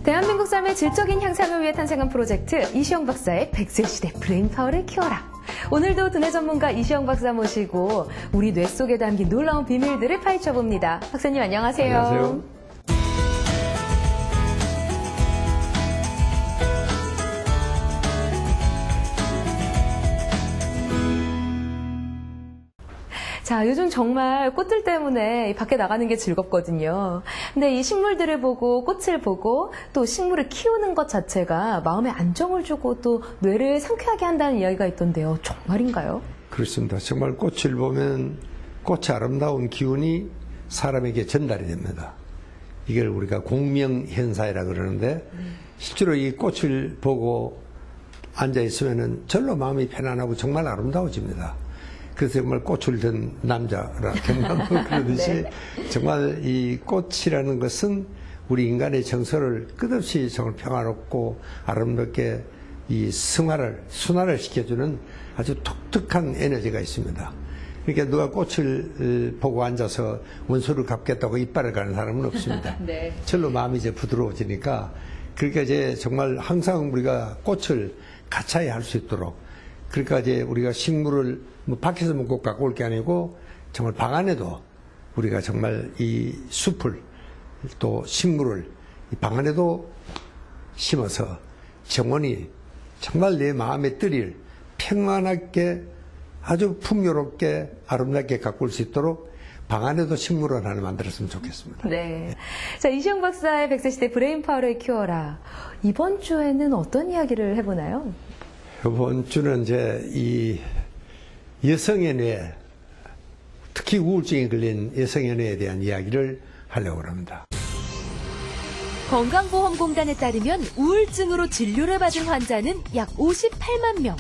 대한민국 삶의 질적인 향상을 위해 탄생한 프로젝트 이시영 박사의 100세 시대 브레인파워를 키워라. 오늘도 두뇌 전문가 이시영 박사 모시고 우리 뇌 속에 담긴 놀라운 비밀들을 파헤쳐봅니다. 박사님 안녕하세요. 안녕하세요. 자, 요즘 정말 꽃들 때문에 밖에 나가는 게 즐겁거든요. 근데 이 식물들을 보고 꽃을 보고 또 식물을 키우는 것 자체가 마음에 안정을 주고 또 뇌를 상쾌하게 한다는 이야기가 있던데요. 정말인가요? 그렇습니다. 정말 꽃을 보면 꽃의 아름다운 기운이 사람에게 전달이 됩니다. 이걸 우리가 공명현사이라 그러는데 실제로 이 꽃을 보고 앉아 있으면 절로 마음이 편안하고 정말 아름다워집니다. 그래서 정말 꽃을 든 남자라 경남도 그러듯이 정말 이 꽃이라는 것은 우리 인간의 정서를 끝없이 정말 평화롭고 아름답게 이 순화를 시켜주는 아주 독특한 에너지가 있습니다. 그러니까 누가 꽃을 보고 앉아서 원수를 갚겠다고 이빨을 가는 사람은 없습니다. 네. 절로 마음이 이제 부드러워지니까 그러니까 이제 정말 항상 우리가 꽃을 가차히 할 수 있도록 그러니까 이제 우리가 식물을 뭐 밖에서 꼭 갖고 올 게 아니고 정말 방 안에도 우리가 정말 이 숲을 또 식물을 이 방 안에도 심어서 정원이 정말 내 마음에 들일 평안하게 아주 풍요롭게 아름답게 가꿀 수 있도록 방 안에도 식물을 하나 만들었으면 좋겠습니다. 네. 자, 이시영 박사의 100세 시대 브레인파워를 키워라. 이번 주에는 어떤 이야기를 해보나요? 이번 주는 이제 이 여성의 뇌, 특히 우울증에 걸린 여성의 뇌에 대한 이야기를 하려고 합니다. 건강보험공단에 따르면 우울증으로 진료를 받은 환자는 약 58만 명.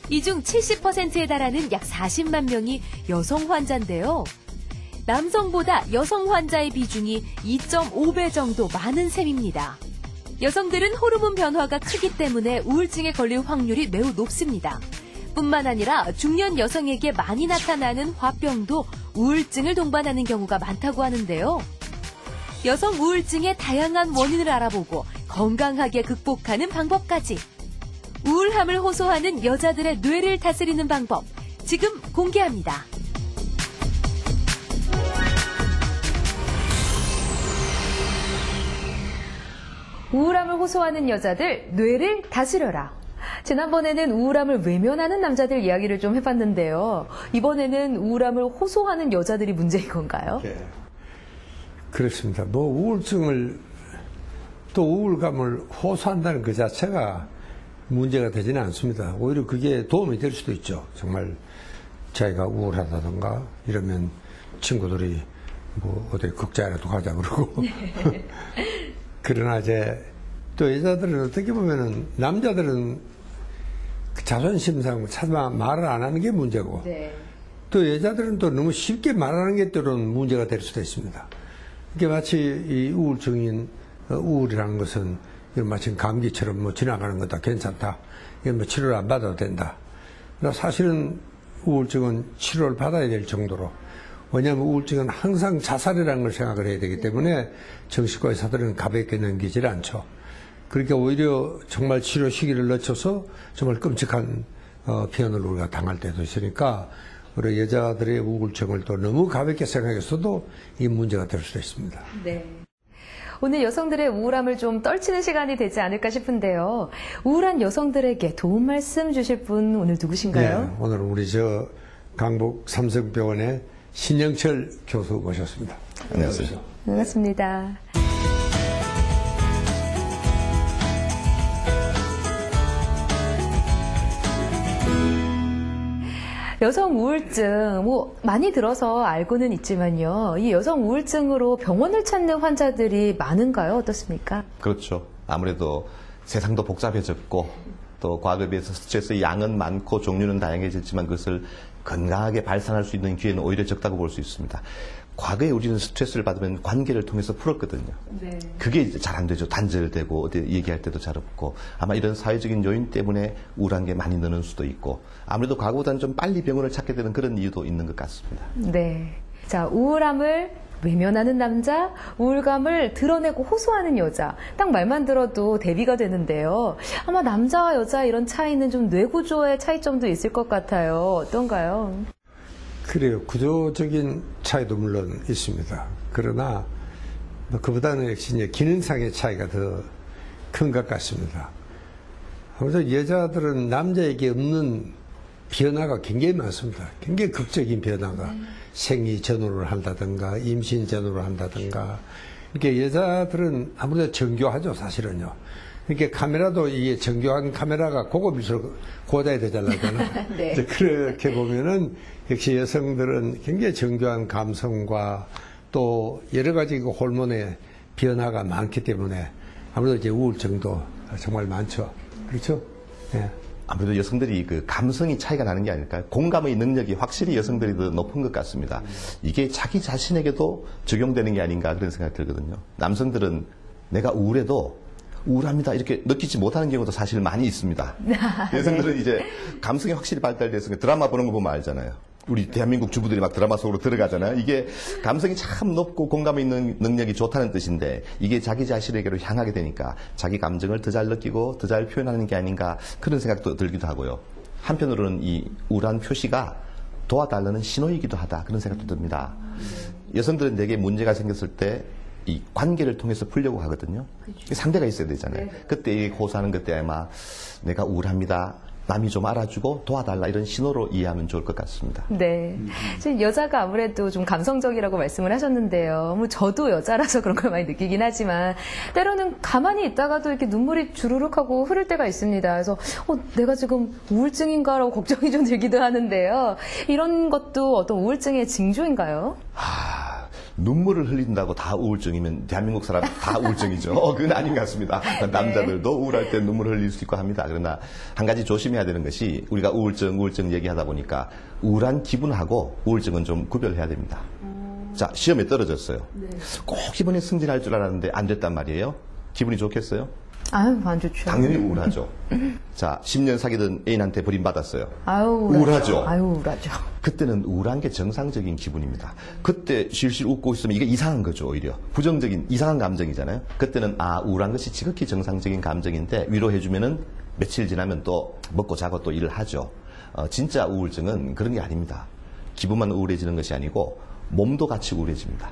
이 중 70%에 달하는 약 40만 명이 여성 환자인데요. 남성보다 여성 환자의 비중이 2.5배 정도 많은 셈입니다. 여성들은 호르몬 변화가 크기 때문에 우울증에 걸릴 확률이 매우 높습니다. 뿐만 아니라 중년 여성에게 많이 나타나는 화병도 우울증을 동반하는 경우가 많다고 하는데요. 여성 우울증의 다양한 원인을 알아보고 건강하게 극복하는 방법까지. 우울함을 호소하는 여자들의 뇌를 다스리는 방법, 지금 공개합니다. 우울함을 호소하는 여자들, 뇌를 다스려라. 지난번에는 우울함을 외면하는 남자들 이야기를 좀 해봤는데요. 이번에는 우울함을 호소하는 여자들이 문제인 건가요? 네. 그렇습니다. 뭐 우울증을 또 우울감을 호소한다는 그 자체가 문제가 되지는 않습니다. 오히려 그게 도움이 될 수도 있죠. 정말 자기가 우울하다던가 이러면 친구들이 뭐 어디 극장이라도 가자 그러고 그러나 이제 또 여자들은 어떻게 보면은 남자들은 자존심상 차마 말을 안 하는 게 문제고 또 여자들은 또 너무 쉽게 말하는 게 때로는 문제가 될 수도 있습니다. 이게 마치 이 우울증인 우울이라는 것은 이건 마치 감기처럼 뭐 지나가는 거다 괜찮다 이건 뭐 치료를 안 받아도 된다. 그러나 사실은 우울증은 치료를 받아야 될 정도로 왜냐하면 우울증은 항상 자살이라는 걸 생각을 해야 되기 때문에 정신과 의사들은 가볍게 넘기질 않죠. 그러니까 오히려 정말 치료 시기를 늦춰서 정말 끔찍한 표현을 우리가 당할 때도 있으니까 우리 여자들의 우울증을 또 너무 가볍게 생각했어도 이 문제가 될 수도 있습니다. 네. 오늘 여성들의 우울함을 좀 떨치는 시간이 되지 않을까 싶은데요. 우울한 여성들에게 도움 말씀 주실 분 오늘 누구신가요? 네, 오늘은 우리 강북 삼성병원의 신영철 교수 모셨습니다. 안녕하세요. 반갑습니다. 여성 우울증, 뭐 많이 들어서 알고는 있지만요. 이 여성 우울증으로 병원을 찾는 환자들이 많은가요? 어떻습니까? 그렇죠. 아무래도 세상도 복잡해졌고 또 과거에 비해서 스트레스의 양은 많고 종류는 다양해졌지만 그것을 건강하게 발산할 수 있는 기회는 오히려 적다고 볼 수 있습니다. 과거에 우리는 스트레스를 받으면 관계를 통해서 풀었거든요. 네. 그게 잘 안 되죠. 단절되고 어디 얘기할 때도 잘 없고 아마 이런 사회적인 요인 때문에 우울한 게 많이 느는 수도 있고 아무래도 과거보다는 좀 빨리 병원을 찾게 되는 그런 이유도 있는 것 같습니다. 네. 자, 우울함을 외면하는 남자, 우울감을 드러내고 호소하는 여자. 딱 말만 들어도 대비가 되는데요. 아마 남자와 여자 이런 차이는 좀 뇌구조의 차이점도 있을 것 같아요. 어떤가요? 그래요. 구조적인 차이도 물론 있습니다. 그러나 그보다는 역시 이제 기능상의 차이가 더 큰 것 같습니다. 아무래도 여자들은 남자에게 없는 변화가 굉장히 많습니다. 굉장히 극적인 변화가 생리 전후를 한다든가 임신 전후를 한다든가. 이렇게 여자들은 아무래도 정교하죠, 사실은요. 이렇게 카메라도 이게 정교한 카메라가 고급일수록 고자야 되잖아요. 네. 그렇게 보면은 역시 여성들은 굉장히 정교한 감성과 또 여러 가지 그 호르몬의 변화가 많기 때문에 아무래도 이제 우울증도 정말 많죠. 그렇죠? 예. 아무래도 여성들이 그 감성이 차이가 나는 게 아닐까요? 공감의 능력이 확실히 여성들이 더 높은 것 같습니다. 이게 자기 자신에게도 적용되는 게 아닌가 그런 생각이 들거든요. 남성들은 내가 우울해도 우울합니다 이렇게 느끼지 못하는 경우도 사실 많이 있습니다. 여성들은 이제 감성이 확실히 발달돼서 드라마 보는 거 보면 알잖아요. 우리 대한민국 주부들이 막 드라마 속으로 들어가잖아요. 이게 감성이 참 높고 공감 있는 능력이 좋다는 뜻인데 이게 자기 자신에게로 향하게 되니까 자기 감정을 더 잘 느끼고 더 잘 표현하는 게 아닌가 그런 생각도 들기도 하고요. 한편으로는 이 우울한 표시가 도와달라는 신호이기도 하다 그런 생각도 듭니다. 여성들은 내게 문제가 생겼을 때 이 관계를 통해서 풀려고 하거든요. 상대가 있어야 되잖아요. 그때 호소하는 그때 아마 내가 우울합니다. 남이 좀 알아주고 도와달라 이런 신호로 이해하면 좋을 것 같습니다. 네. 지금 여자가 아무래도 좀 감성적이라고 말씀을 하셨는데요. 뭐 저도 여자라서 그런 걸 많이 느끼긴 하지만 때로는 가만히 있다가도 이렇게 눈물이 주르륵 하고 흐를 때가 있습니다. 그래서 내가 지금 우울증인가라고 걱정이 좀 들기도 하는데요. 이런 것도 어떤 우울증의 징조인가요? 눈물을 흘린다고 다 우울증이면 대한민국 사람 다 우울증이죠. 그건 아닌 것 같습니다. 남자들도 우울할 때 눈물을 흘릴 수 있고 합니다. 그러나 한 가지 조심해야 되는 것이 우리가 우울증 얘기하다 보니까 우울한 기분하고 우울증은 좀 구별해야 됩니다. 자, 시험에 떨어졌어요. 꼭 이번에 승진할 줄 알았는데 안 됐단 말이에요. 기분이 좋겠어요? 아유, 안 좋죠. 당연히 우울하죠. 자, 10년 사귀던 애인한테 버림받았어요. 아유, 우울하죠. 아유, 우울하죠. 그때는 우울한 게 정상적인 기분입니다. 그때 실실 웃고 있으면 이게 이상한 거죠, 오히려. 부정적인, 이상한 감정이잖아요. 그때는 우울한 것이 지극히 정상적인 감정인데 위로해주면은 며칠 지나면 또 먹고 자고 또 일을 하죠. 진짜 우울증은 그런 게 아닙니다. 기분만 우울해지는 것이 아니고 몸도 같이 우울해집니다.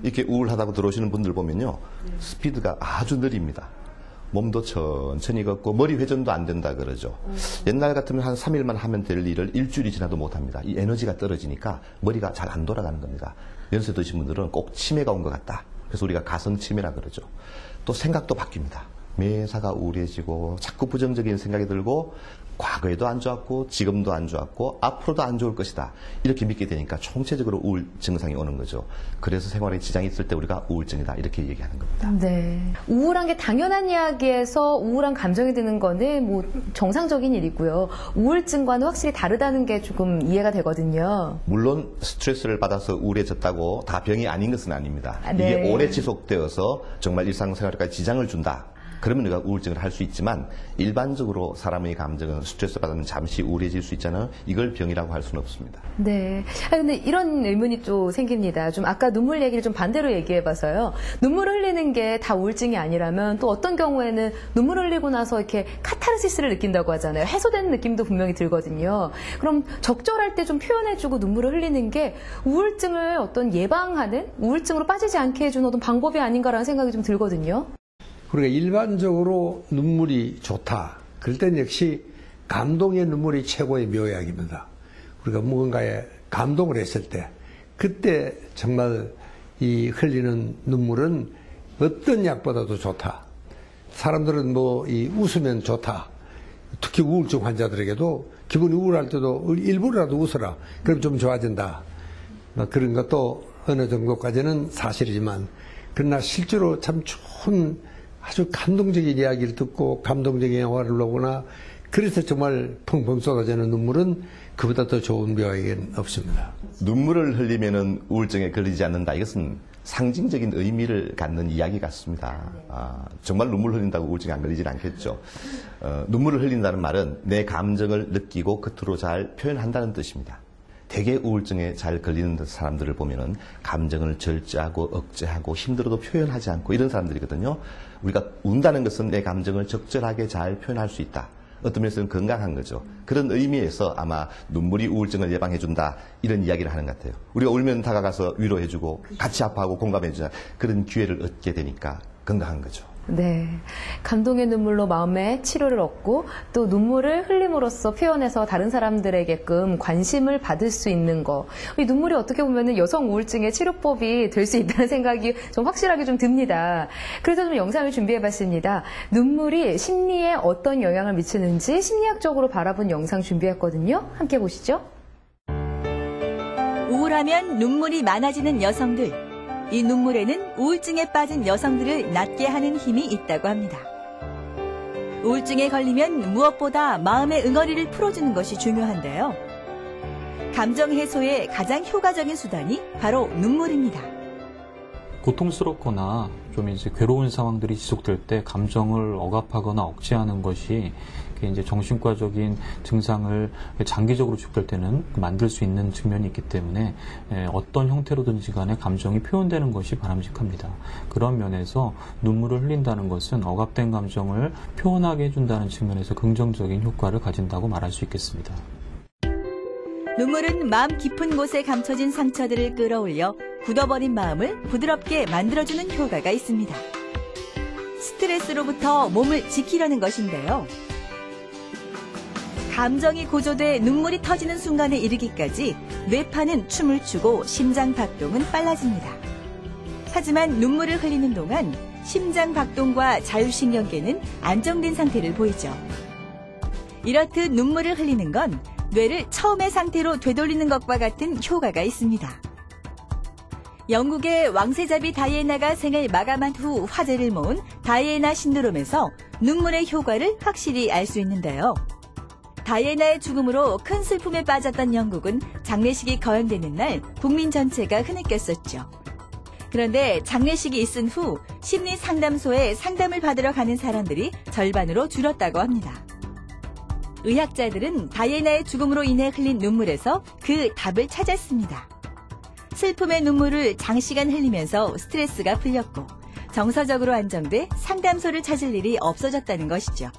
이렇게 우울하다고 들어오시는 분들 보면요. 스피드가 아주 느립니다. 몸도 천천히 걷고 머리 회전도 안 된다 그러죠. 옛날 같으면 한 3일만 하면 될 일을 일주일이 지나도 못합니다. 이 에너지가 떨어지니까 머리가 잘 안 돌아가는 겁니다. 연세 드신 분들은 꼭 치매가 온 것 같다. 그래서 우리가 가성치매라 그러죠. 또 생각도 바뀝니다. 매사가 우울해지고 자꾸 부정적인 생각이 들고 과거에도 안 좋았고 지금도 안 좋았고 앞으로도 안 좋을 것이다. 이렇게 믿게 되니까 총체적으로 우울 증상이 오는 거죠. 그래서 생활에 지장이 있을 때 우리가 우울증이다 이렇게 얘기하는 겁니다. 네. 우울한 게 당연한 이야기에서 우울한 감정이 드는 거는 뭐 정상적인 일이고요. 우울증과는 확실히 다르다는 게 조금 이해가 되거든요. 물론 스트레스를 받아서 우울해졌다고 다 병이 아닌 것은 아닙니다. 네. 이게 오래 지속되어서 정말 일상생활까지 지장을 준다. 그러면 우리가 우울증을 할 수 있지만 일반적으로 사람의 감정은 스트레스 받으면 잠시 우울해질 수 있잖아요. 이걸 병이라고 할 수는 없습니다. 네. 근데 이런 의문이 또 생깁니다. 좀 아까 눈물 얘기를 좀 반대로 얘기해봐서요. 눈물을 흘리는 게 다 우울증이 아니라면 또 어떤 경우에는 눈물을 흘리고 나서 이렇게 카타르시스를 느낀다고 하잖아요. 해소되는 느낌도 분명히 들거든요. 그럼 적절할 때 좀 표현해주고 눈물을 흘리는 게 우울증을 어떤 예방하는 우울증으로 빠지지 않게 해주는 어떤 방법이 아닌가라는 생각이 좀 들거든요. 우리가 일반적으로 눈물이 좋다. 그럴 땐 역시 감동의 눈물이 최고의 묘약입니다. 우리가 무언가에 감동을 했을 때, 그때 정말 이 흘리는 눈물은 어떤 약보다도 좋다. 사람들은 이 웃으면 좋다. 특히 우울증 환자들에게도 기분이 우울할 때도 일부러라도 웃어라. 그럼 좀 좋아진다. 그런 것도 어느 정도까지는 사실이지만, 그러나 실제로 참 좋은 아주 감동적인 이야기를 듣고 감동적인 영화를 보거나 그래서 정말 펑펑 쏟아지는 눈물은 그보다 더 좋은 묘약은 없습니다. 눈물을 흘리면은 우울증에 걸리지 않는다. 이것은 상징적인 의미를 갖는 이야기 같습니다. 정말 눈물 흘린다고 우울증에 안 걸리진 않겠죠. 눈물을 흘린다는 말은 내 감정을 느끼고 겉으로 잘 표현한다는 뜻입니다. 대개 우울증에 잘 걸리는 사람들을 보면은 감정을 절제하고 억제하고 힘들어도 표현하지 않고 이런 사람들이거든요. 우리가 운다는 것은 내 감정을 적절하게 잘 표현할 수 있다. 어떤 면에서는 건강한 거죠. 그런 의미에서 아마 눈물이 우울증을 예방해준다 이런 이야기를 하는 것 같아요. 우리가 울면 다가가서 위로해주고 같이 아파하고 공감해주는 그런 기회를 얻게 되니까 건강한 거죠. 네. 감동의 눈물로 마음의 치료를 얻고 또 눈물을 흘림으로써 표현해서 다른 사람들에게끔 관심을 받을 수 있는 거. 이 눈물이 어떻게 보면 여성 우울증의 치료법이 될 수 있다는 생각이 좀 확실하게 좀 듭니다. 그래서 좀 영상을 준비해봤습니다. 눈물이 심리에 어떤 영향을 미치는지 심리학적으로 바라본 영상 준비했거든요. 함께 보시죠. 우울하면 눈물이 많아지는 여성들. 이 눈물에는 우울증에 빠진 여성들을 낫게 하는 힘이 있다고 합니다. 우울증에 걸리면 무엇보다 마음의 응어리를 풀어주는 것이 중요한데요. 감정 해소의 가장 효과적인 수단이 바로 눈물입니다. 고통스럽거나 좀 이제 괴로운 상황들이 지속될 때 감정을 억압하거나 억제하는 것이 이제 정신과적인 증상을 장기적으로 지속될 때는 만들 수 있는 측면이 있기 때문에 어떤 형태로든지 간에 감정이 표현되는 것이 바람직합니다. 그런 면에서 눈물을 흘린다는 것은 억압된 감정을 표현하게 해준다는 측면에서 긍정적인 효과를 가진다고 말할 수 있겠습니다. 눈물은 마음 깊은 곳에 감춰진 상처들을 끌어올려 굳어버린 마음을 부드럽게 만들어주는 효과가 있습니다. 스트레스로부터 몸을 지키려는 것인데요. 감정이 고조돼 눈물이 터지는 순간에 이르기까지 뇌파는 춤을 추고 심장 박동은 빨라집니다. 하지만 눈물을 흘리는 동안 심장 박동과 자율신경계는 안정된 상태를 보이죠. 이렇듯 눈물을 흘리는 건 뇌를 처음의 상태로 되돌리는 것과 같은 효과가 있습니다. 영국의 왕세자비 다이애나가 생을 마감한 후 화제를 모은 다이애나 신드롬에서 눈물의 효과를 확실히 알 수 있는데요. 다이애나의 죽음으로 큰 슬픔에 빠졌던 영국은 장례식이 거행되는 날 국민 전체가 흐느꼈었죠. 그런데 장례식이 있은 후 심리 상담소에 상담을 받으러 가는 사람들이 절반으로 줄었다고 합니다. 의학자들은 다이애나의 죽음으로 인해 흘린 눈물에서 그 답을 찾았습니다. 슬픔의 눈물을 장시간 흘리면서 스트레스가 풀렸고 정서적으로 안정돼 상담소를 찾을 일이 없어졌다는 것이죠.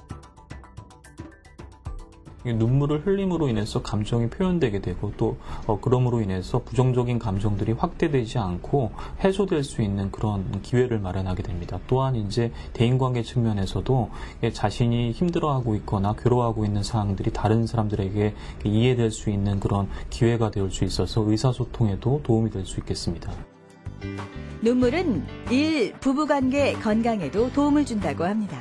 눈물을 흘림으로 인해서 감정이 표현되게 되고 또 그럼으로 인해서 부정적인 감정들이 확대되지 않고 해소될 수 있는 그런 기회를 마련하게 됩니다. 또한 이제 대인관계 측면에서도 자신이 힘들어하고 있거나 괴로워하고 있는 상황들이 다른 사람들에게 이해될 수 있는 그런 기회가 될 수 있어서 의사소통에도 도움이 될 수 있겠습니다. 눈물은 부부관계 건강에도 도움을 준다고 합니다.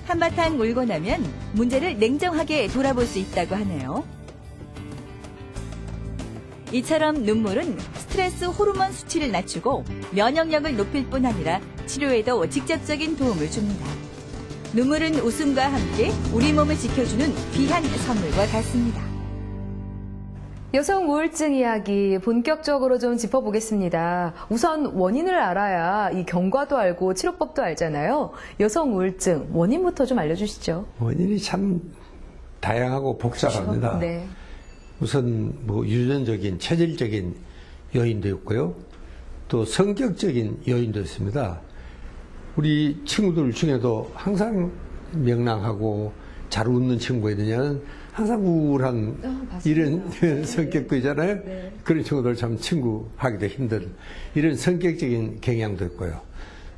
한바탕 울고 나면 문제를 냉정하게 돌아볼 수 있다고 하네요. 이처럼 눈물은 스트레스 호르몬 수치를 낮추고 면역력을 높일 뿐 아니라 치료에도 직접적인 도움을 줍니다. 눈물은 웃음과 함께 우리 몸을 지켜주는 귀한 선물과 같습니다. 여성 우울증 이야기 본격적으로 좀 짚어보겠습니다. 우선 원인을 알아야 이 경과도 알고 치료법도 알잖아요. 여성 우울증 원인부터 좀 알려주시죠. 원인이 참 다양하고 복잡합니다. 네. 우선 유전적인 체질적인 요인도 있고요. 또 성격적인 요인도 있습니다. 우리 친구들 중에도 항상 명랑하고 잘 웃는 친구가 있느냐는 항상 우울한 이런 성격도 있잖아요. 네. 그런 친구들 참 친구하기도 힘든 이런 성격적인 경향도 있고요.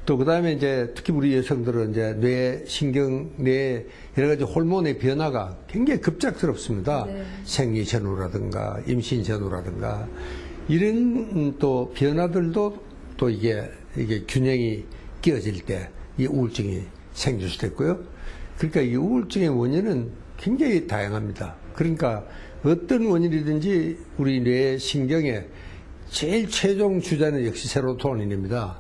또 그다음에 이제 특히 우리 여성들은 이제 뇌 신경 뇌 여러 가지 호르몬의 변화가 굉장히 급작스럽습니다. 네. 생리 전후라든가 임신 전후라든가 이런 또 변화들도 또 이게 균형이 끼어질 때 이 우울증이 생길 수도 있고요. 그러니까 이 우울증의 원인은 굉장히 다양합니다. 그러니까 어떤 원인이든지 우리 뇌 신경의 제일 최종 주자는 역시 세로토닌입니다.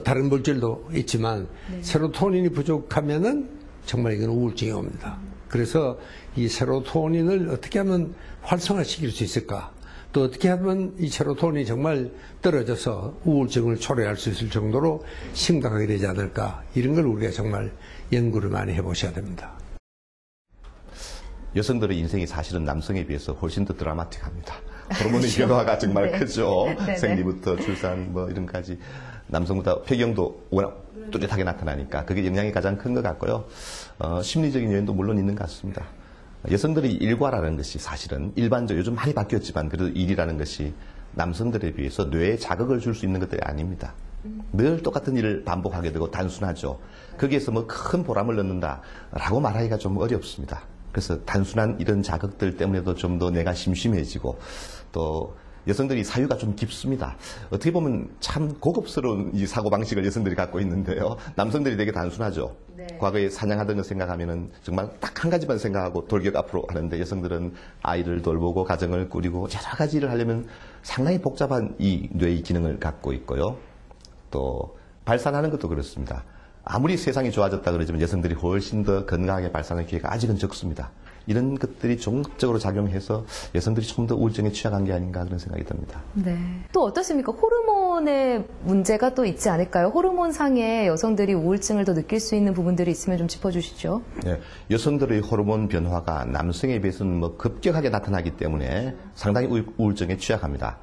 다른 물질도 있지만 네. 세로토닌이 부족하면은 정말 이건 우울증이 옵니다. 그래서 이 세로토닌을 어떻게 하면 활성화시킬 수 있을까? 또 어떻게 하면 이 세로토닌이 정말 떨어져서 우울증을 초래할 수 있을 정도로 심각하게 되지 않을까? 이런 걸 우리가 정말 연구를 많이 해보셔야 됩니다. 여성들의 인생이 사실은 남성에 비해서 훨씬 더 드라마틱합니다. 호르몬의 그렇죠. 변화가 정말 네. 크죠. 네네. 생리부터 출산 뭐 이런까지 남성보다 폐경도 워낙 뚜렷하게 나타나니까 그게 영향이 가장 큰 것 같고요. 심리적인 요인도 물론 있는 것 같습니다. 여성들의 일과라는 것이 사실은 일반적으로 요즘 많이 바뀌었지만 그래도 일이라는 것이 남성들에 비해서 뇌에 자극을 줄 수 있는 것들이 아닙니다. 늘 똑같은 일을 반복하게 되고 단순하죠. 거기에서 뭐 큰 보람을 얻는다라고 말하기가 좀 어렵습니다. 그래서 단순한 이런 자극들 때문에도 좀 더 내가 심심해지고 또 여성들이 사유가 좀 깊습니다. 어떻게 보면 참 고급스러운 이 사고방식을 여성들이 갖고 있는데요. 남성들이 되게 단순하죠. 과거에 사냥하던 거 생각하면은 정말 딱 한 가지만 생각하고 돌격 앞으로 하는데 여성들은 아이를 돌보고 가정을 꾸리고 여러 가지 일을 하려면 상당히 복잡한 이 뇌의 기능을 갖고 있고요. 또 발산하는 것도 그렇습니다. 아무리 세상이 좋아졌다 그러지만 여성들이 훨씬 더 건강하게 발산할 기회가 아직은 적습니다. 이런 것들이 종합적으로 작용해서 여성들이 좀 더 우울증에 취약한 게 아닌가 그런 생각이 듭니다. 네. 또 어떻습니까? 호르몬의 문제가 또 있지 않을까요? 호르몬상에 여성들이 우울증을 더 느낄 수 있는 부분들이 있으면 좀 짚어주시죠. 네, 여성들의 호르몬 변화가 남성에 비해서는 뭐 급격하게 나타나기 때문에 상당히 우울증에 취약합니다.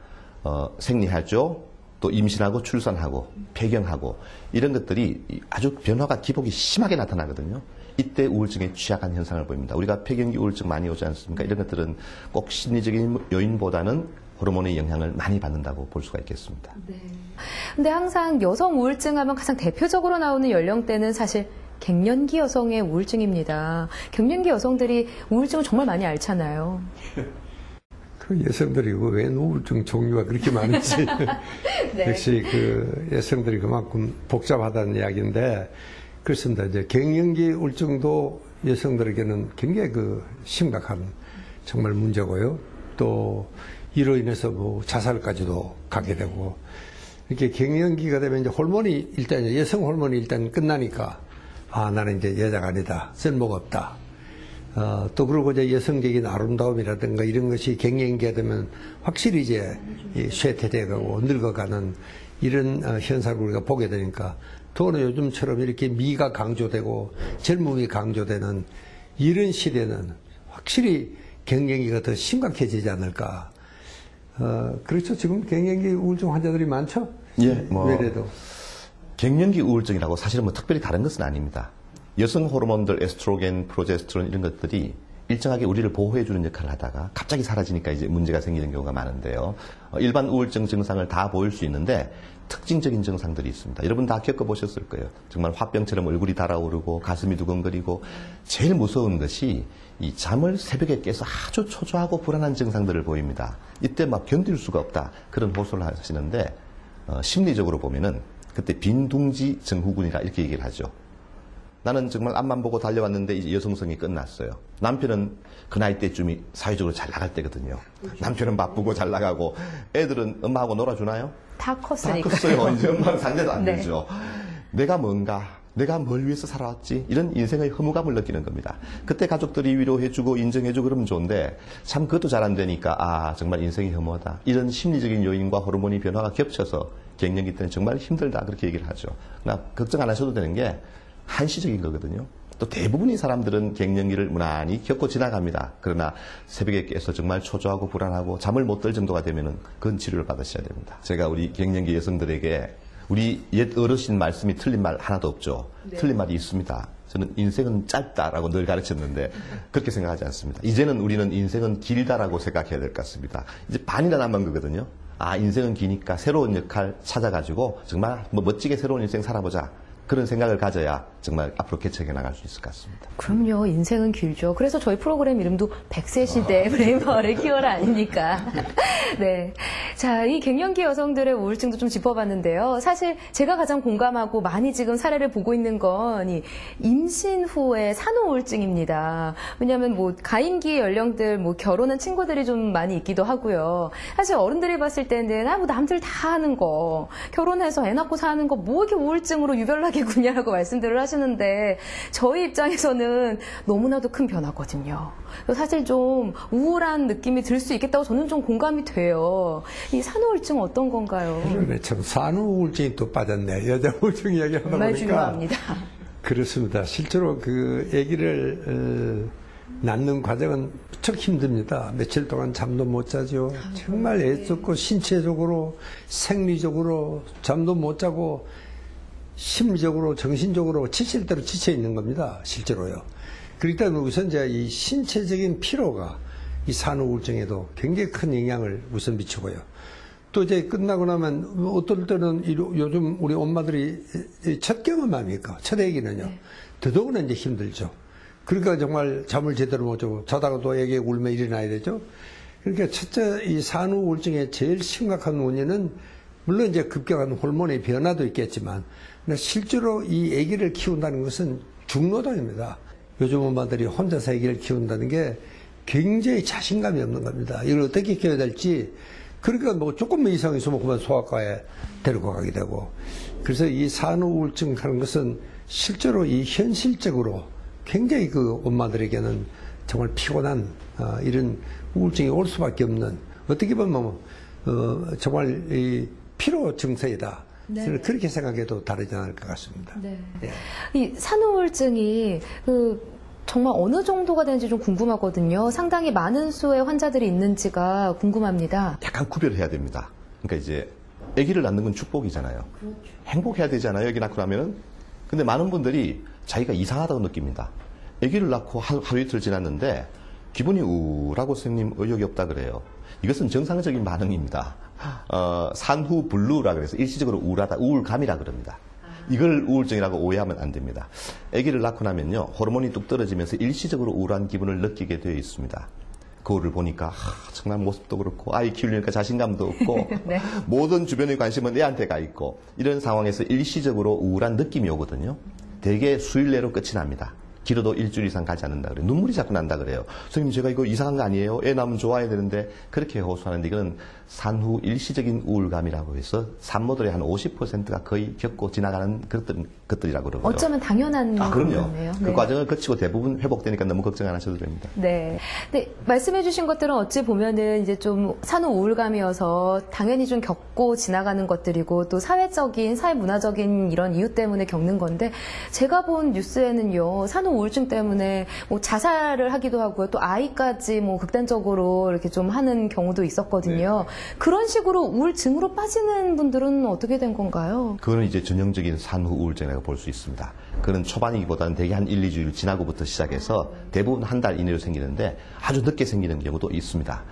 생리하죠. 또 임신하고 출산하고 폐경하고 이런 것들이 아주 변화가 기복이 심하게 나타나거든요. 이때 우울증에 취약한 현상을 보입니다. 우리가 폐경기 우울증 많이 오지 않습니까? 이런 것들은 꼭 심리적인 요인보다는 호르몬의 영향을 많이 받는다고 볼 수가 있겠습니다. 근데 항상 여성 우울증 하면 가장 대표적으로 나오는 연령대는 사실 갱년기 여성의 우울증입니다. 갱년기 여성들이 우울증을 정말 많이 앓잖아요. 그 여성들이 왜 우울증 종류가 그렇게 많은지 네. 역시 그 여성들이 그만큼 복잡하다는 이야기인데 그렇습니다. 이제 갱년기 우울증도 여성들에게는 굉장히 그 심각한 정말 문제고요. 또 이로 인해서 뭐 자살까지도 가게 되고 이렇게 갱년기가 되면 이제 호르몬이 일단 여성 호르몬이 일단 끝나니까 아 나는 이제 여자가 아니다, 쓸모가 없다. 또 그리고 이제 여성적인 아름다움이라든가 이런 것이 갱년기가 되면 확실히 이제 쇠퇴되고 늙어가는 이런 현상을 우리가 보게 되니까 더는 요즘처럼 이렇게 미가 강조되고 젊음이 강조되는 이런 시대는 확실히 갱년기가 더 심각해지지 않을까. 그렇죠. 지금 갱년기 우울증 환자들이 많죠. 예, 뭐 외래도. 갱년기 우울증이라고 사실은 뭐 특별히 다른 것은 아닙니다. 여성 호르몬들, 에스트로겐, 프로제스테론 이런 것들이 일정하게 우리를 보호해주는 역할을 하다가 갑자기 사라지니까 이제 문제가 생기는 경우가 많은데요. 일반 우울증 증상을 다 보일 수 있는데 특징적인 증상들이 있습니다. 여러분 다 겪어보셨을 거예요. 정말 화병처럼 얼굴이 달아오르고 가슴이 두근거리고 제일 무서운 것이 이 잠을 새벽에 깨서 아주 초조하고 불안한 증상들을 보입니다. 이때 막 견딜 수가 없다. 그런 호소를 하시는데 심리적으로 보면은 그때 빈둥지 증후군이라 이렇게 얘기를 하죠. 나는 정말 앞만 보고 달려왔는데 이제 여성성이 끝났어요. 남편은 그 나이 때쯤이 사회적으로 잘 나갈 때거든요. 남편은 바쁘고 잘 나가고 애들은 엄마하고 놀아주나요? 다 컸으니까. 다 컸어요. 이제 엄마는 상대도 안 네. 되죠. 내가 뭔가, 내가 뭘 위해서 살아왔지? 이런 인생의 허무감을 느끼는 겁니다. 그때 가족들이 위로해주고 인정해주고 그러면 좋은데 참 그것도 잘 안 되니까 아 정말 인생이 허무하다. 이런 심리적인 요인과 호르몬의 변화가 겹쳐서 갱년기 때는 정말 힘들다 그렇게 얘기를 하죠. 그러나 걱정 안 하셔도 되는 게 한시적인 거거든요. 또 대부분의 사람들은 갱년기를 무난히 겪고 지나갑니다. 그러나 새벽에 깨서 정말 초조하고 불안하고 잠을 못 들 정도가 되면은 그건 치료를 받으셔야 됩니다. 제가 우리 갱년기 여성들에게 우리 옛 어르신 말씀이 틀린 말 하나도 없죠. 네. 틀린 말이 있습니다. 저는 인생은 짧다라고 늘 가르쳤는데 그렇게 생각하지 않습니다. 이제는 우리는 인생은 길다라고 생각해야 될 것 같습니다. 이제 반이나 남은 거거든요. 아 인생은 기니까 새로운 역할 찾아가지고 정말 뭐 멋지게 새로운 인생 살아보자. 그런 생각을 가져야 정말 앞으로 개척해 나갈 수 있을 것 같습니다. 그럼요. 인생은 길죠. 그래서 저희 프로그램 이름도 100세 시대 브레인파워를 키워라 아닙니까? 네. 자, 이 갱년기 여성들의 우울증도 좀 짚어봤는데요. 사실 제가 가장 공감하고 많이 지금 사례를 보고 있는 건 이 임신 후의 산후우울증입니다. 왜냐하면 뭐 가임기 연령들 뭐 결혼한 친구들이 좀 많이 있기도 하고요. 사실 어른들이 봤을 때는 아, 뭐 남들 다 하는 거 결혼해서 애 낳고 사는 거 뭐 이렇게 우울증으로 유별나게 구냐라고 말씀들을 하시는데 저희 입장에서는 너무나도 큰 변화거든요. 사실 좀 우울한 느낌이 들 수 있겠다고 저는 좀 공감이 돼요. 이 산후우울증 어떤 건가요? 그러네, 참 산후우울증이 또 빠졌네. 여자 우울증 이야기하다 정말 보니까. 중요합니다. 그렇습니다. 실제로 그 아기를 낳는 과정은 무척 힘듭니다. 며칠 동안 잠도 못 자죠. 정말 애썼고 신체적으로, 생리적으로 잠도 못 자고 심리적으로, 정신적으로 지칠 대로 지쳐 있는 겁니다. 실제로요. 그렇기 때문에 우선 이제 이 신체적인 피로가 이 산후 우울증에도 굉장히 큰 영향을 우선 미치고요. 또 이제 끝나고 나면 어떨 때는 요즘 우리 엄마들이 첫 경험 아닙니까? 첫 애기는요. 더더구나 이제 힘들죠. 그러니까 정말 잠을 제대로 못 자고 자다가도 애기 울면 일어나야 되죠. 그러니까 첫째 이 산후 우울증의 제일 심각한 원인은 물론 이제 급격한 호르몬의 변화도 있겠지만 실제로 이 아기를 키운다는 것은 중노동입니다. 요즘 엄마들이 혼자서 아기를 키운다는 게 굉장히 자신감이 없는 겁니다. 이걸 어떻게 키워야 될지. 그러니까 뭐 조금만 이상이 있으면 그만 소아과에 데리고 가게 되고. 그래서 이 산후 우울증 하는 것은 실제로 이 현실적으로 굉장히 그 엄마들에게는 정말 피곤한 이런 우울증이 올 수밖에 없는, 어떻게 보면 정말 이 피로 증세이다. 저는 그렇게 생각해도 다르지 않을 것 같습니다. 네. 예. 이 산후 우울증이 정말 어느 정도가 되는지 좀 궁금하거든요. 상당히 많은 수의 환자들이 있는지가 궁금합니다. 약간 구별해야 됩니다. 그러니까 이제 아기를 낳는 건 축복이잖아요. 그렇죠. 행복해야 되잖아요. 아기 낳고 나면은. 근데 많은 분들이 자기가 이상하다고 느낍니다. 아기를 낳고 하루 이틀 지났는데 기분이 우울하고 선생님 의욕이 없다 그래요. 이것은 정상적인 반응입니다. 산후 블루라 그래서 일시적으로 우울하다, 우울감이라 그럽니다. 이걸 우울증이라고 오해하면 안 됩니다. 아기를 낳고 나면요, 호르몬이 뚝 떨어지면서 일시적으로 우울한 기분을 느끼게 되어 있습니다. 거울을 보니까 정말 모습도 그렇고 아이 키우려니까 자신감도 없고 네. 모든 주변의 관심은 애한테 가 있고 이런 상황에서 일시적으로 우울한 느낌이 오거든요. 대개 수일 내로 끝이 납니다. 길어도 일주일 이상 가지 않는다 그래요. 눈물이 자꾸 난다 그래요. 선생님 제가 이거 이상한 거 아니에요? 애 낳으면 좋아야 되는데 그렇게 호소하는데 이거는 산후 일시적인 우울감이라고 해서 산모들의 한 50%가 거의 겪고 지나가는 것들이라고 그러고요. 어쩌면 당연한 그럼요. 거네요. 그 과정을 거치고 대부분 회복되니까 너무 걱정 안 하셔도 됩니다. 네. 근데 말씀해주신 것들은 어찌 보면은 이제 좀 산후 우울감이어서 당연히 좀 겪고 지나가는 것들이고 또 사회적인, 사회문화적인 이런 이유 때문에 겪는 건데 제가 본 뉴스에는요, 산후 우울증 때문에 뭐 자살을 하기도 하고요, 또 아이까지 뭐 극단적으로 이렇게 좀 하는 경우도 있었거든요. 네. 그런 식으로 우울증으로 빠지는 분들은 어떻게 된 건가요? 그거는 이제 전형적인 산후 우울증이라고 볼 수 있습니다. 그는 초반이기보다는 대개 한 1, 2주일 지나고부터 시작해서 대부분 한 달 이내로 생기는데 아주 늦게 생기는 경우도 있습니다.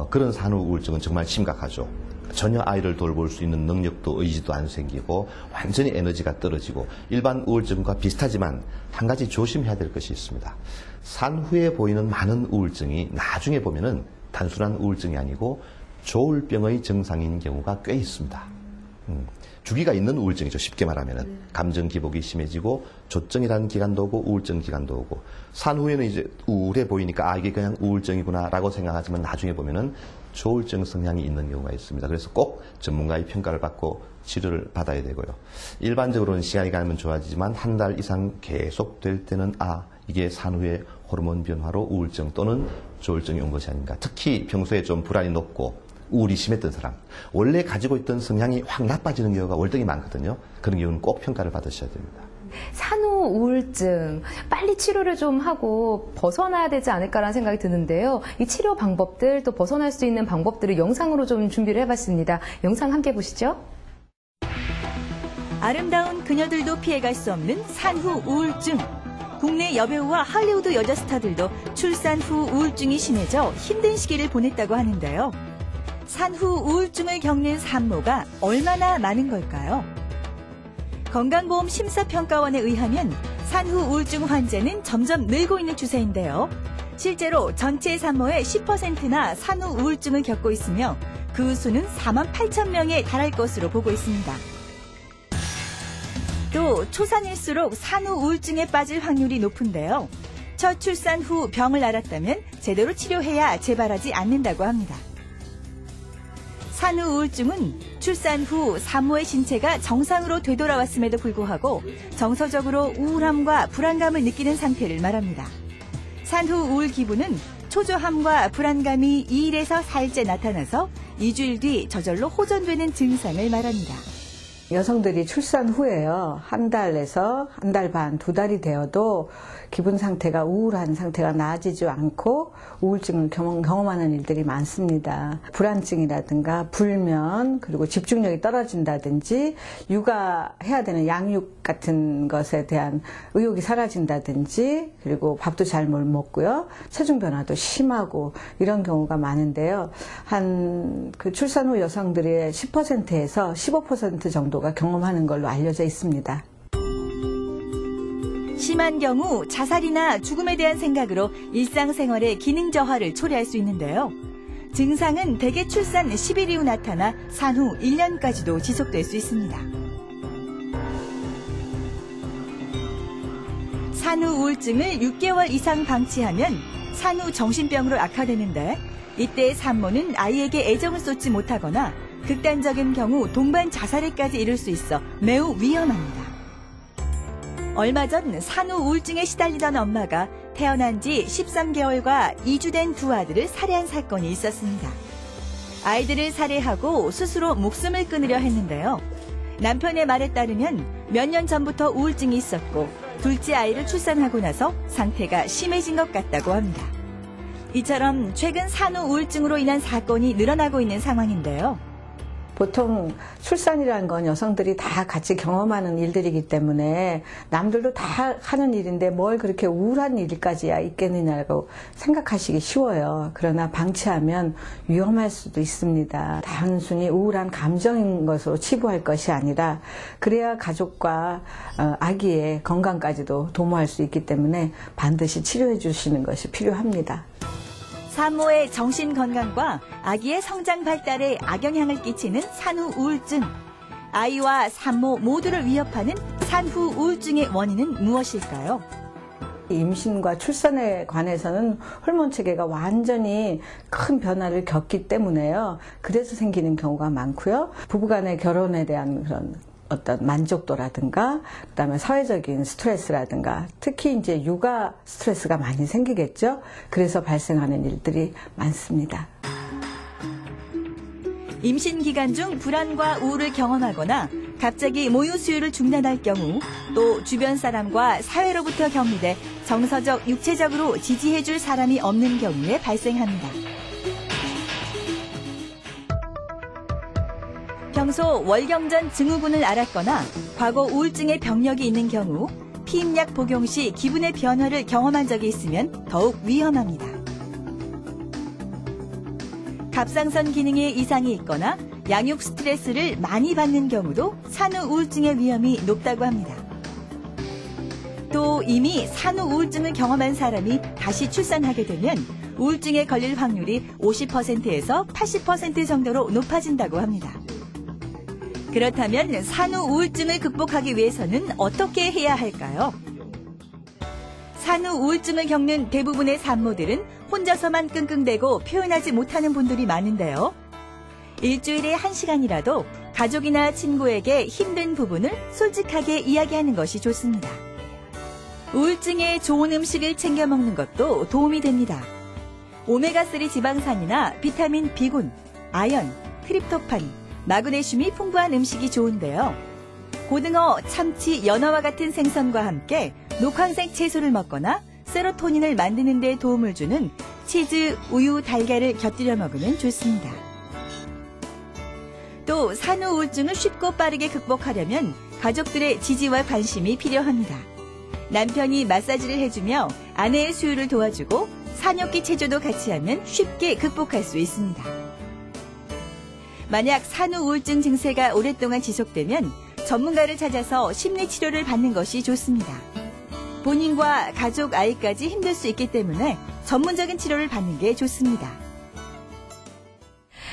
그런 산후 우울증은 정말 심각하죠. 전혀 아이를 돌볼 수 있는 능력도 의지도 안 생기고 완전히 에너지가 떨어지고 일반 우울증과 비슷하지만 한 가지 조심해야 될 것이 있습니다. 산후에 보이는 많은 우울증이 나중에 보면은 단순한 우울증이 아니고 조울병의 증상인 경우가 꽤 있습니다. 주기가 있는 우울증이죠. 쉽게 말하면은 감정 기복이 심해지고 조증이라는 기간도 오고 우울증 기간도 오고 산후에는 이제 우울해 보이니까 이게 그냥 우울증이구나라고 생각하지만 나중에 보면은 조울증 성향이 있는 경우가 있습니다. 그래서 꼭 전문가의 평가를 받고 치료를 받아야 되고요. 일반적으로는 시간이 가면 좋아지지만 한 달 이상 계속 될 때는 이게 산후의 호르몬 변화로 우울증 또는 조울증이 온 것이 아닌가. 특히 평소에 좀 불안이 높고 우울이 심했던 사람, 원래 가지고 있던 성향이 확 나빠지는 경우가 월등히 많거든요. 그런 경우는 꼭 평가를 받으셔야 됩니다. 산후 우울증 빨리 치료를 좀 하고 벗어나야 되지 않을까라는 생각이 드는데요. 이 치료 방법들 또 벗어날 수 있는 방법들을 영상으로 좀 준비를 해봤습니다. 영상 함께 보시죠. 아름다운 그녀들도 피해갈 수 없는 산후 우울증. 국내 여배우와 할리우드 여자 스타들도 출산 후 우울증이 심해져 힘든 시기를 보냈다고 하는데요. 산후 우울증을 겪는 산모가 얼마나 많은 걸까요? 건강보험 심사평가원에 의하면 산후 우울증 환자는 점점 늘고 있는 추세인데요. 실제로 전체 산모의 10%나 산후 우울증을 겪고 있으며 그 수는 4만 8천 명에 달할 것으로 보고 있습니다. 또 초산일수록 산후 우울증에 빠질 확률이 높은데요. 첫 출산 후 병을 앓았다면 제대로 치료해야 재발하지 않는다고 합니다. 산후 우울증은 출산 후 산모의 신체가 정상으로 되돌아왔음에도 불구하고 정서적으로 우울함과 불안감을 느끼는 상태를 말합니다. 산후 우울 기분은 초조함과 불안감이 2일에서 4일째 나타나서 2주일 뒤 저절로 호전되는 증상을 말합니다. 여성들이 출산 후에요. 한 달에서 한 달 반, 2달이 되어도 기분 상태가 우울한 상태가 나아지지 않고 우울증을 경험하는 일들이 많습니다. 불안증이라든가 불면, 그리고 집중력이 떨어진다든지 육아해야 되는 양육 같은 것에 대한 의욕이 사라진다든지, 그리고 밥도 잘 못 먹고요. 체중 변화도 심하고 이런 경우가 많은데요. 그 출산 후 여성들의 10%에서 15% 정도가 경험하는 걸로 알려져 있습니다. 심한 경우 자살이나 죽음에 대한 생각으로 일상생활의 기능 저하를 초래할 수 있는데요. 증상은 대개 출산 10일 이후 나타나 산후 1년까지도 지속될 수 있습니다. 산후 우울증을 6개월 이상 방치하면 산후 정신병으로 악화되는데, 이때 산모는 아이에게 애정을 쏟지 못하거나 극단적인 경우 동반 자살에까지 이를 수 있어 매우 위험합니다. 얼마 전 산후 우울증에 시달리던 엄마가 태어난 지 13개월과 2주 된 두 아들을 살해한 사건이 있었습니다. 아이들을 살해하고 스스로 목숨을 끊으려 했는데요. 남편의 말에 따르면 몇 년 전부터 우울증이 있었고 둘째 아이를 출산하고 나서 상태가 심해진 것 같다고 합니다. 이처럼 최근 산후 우울증으로 인한 사건이 늘어나고 있는 상황인데요. 보통 출산이라는 건 여성들이 다 같이 경험하는 일들이기 때문에 남들도 다 하는 일인데 뭘 그렇게 우울한 일까지야 있겠느냐고 생각하시기 쉬워요. 그러나 방치하면 위험할 수도 있습니다. 단순히 우울한 감정인 것으로 치부할 것이 아니라 그래야 가족과 아기의 건강까지도 도모할 수 있기 때문에 반드시 치료해 주시는 것이 필요합니다. 산모의 정신 건강과 아기의 성장 발달에 악영향을 끼치는 산후 우울증. 아이와 산모 모두를 위협하는 산후 우울증의 원인은 무엇일까요? 임신과 출산에 관해서는 호르몬 체계가 완전히 큰 변화를 겪기 때문에요. 그래서 생기는 경우가 많고요. 부부간의 결혼에 대한 그런 어떤 만족도라든가, 그다음에 사회적인 스트레스라든가, 특히 이제 육아 스트레스가 많이 생기겠죠. 그래서 발생하는 일들이 많습니다. 임신 기간 중 불안과 우울을 경험하거나 갑자기 모유 수유를 중단할 경우, 또 주변 사람과 사회로부터 격리돼 정서적, 육체적으로 지지해줄 사람이 없는 경우에 발생합니다. 평소 월경전 증후군을 앓았거나 과거 우울증의 병력이 있는 경우 피임약 복용 시 기분의 변화를 경험한 적이 있으면 더욱 위험합니다. 갑상선 기능에 이상이 있거나 양육 스트레스를 많이 받는 경우도 산후 우울증의 위험이 높다고 합니다. 또 이미 산후 우울증을 경험한 사람이 다시 출산하게 되면 우울증에 걸릴 확률이 50%에서 80% 정도로 높아진다고 합니다. 그렇다면 산후 우울증을 극복하기 위해서는 어떻게 해야 할까요? 산후 우울증을 겪는 대부분의 산모들은 혼자서만 끙끙대고 표현하지 못하는 분들이 많은데요. 일주일에 1시간이라도 가족이나 친구에게 힘든 부분을 솔직하게 이야기하는 것이 좋습니다. 우울증에 좋은 음식을 챙겨 먹는 것도 도움이 됩니다. 오메가3 지방산이나 비타민 B군, 아연, 트립토판, 마그네슘이 풍부한 음식이 좋은데요. 고등어, 참치, 연어와 같은 생선과 함께 녹황색 채소를 먹거나 세로토닌을 만드는 데 도움을 주는 치즈, 우유, 달걀을 곁들여 먹으면 좋습니다. 또 산후 우울증을 쉽고 빠르게 극복하려면 가족들의 지지와 관심이 필요합니다. 남편이 마사지를 해주며 아내의 수유를 도와주고 산욕기 체조도 같이 하면 쉽게 극복할 수 있습니다. 만약 산후 우울증 증세가 오랫동안 지속되면 전문가를 찾아서 심리치료를 받는 것이 좋습니다. 본인과 가족, 아이까지 힘들 수 있기 때문에 전문적인 치료를 받는 게 좋습니다.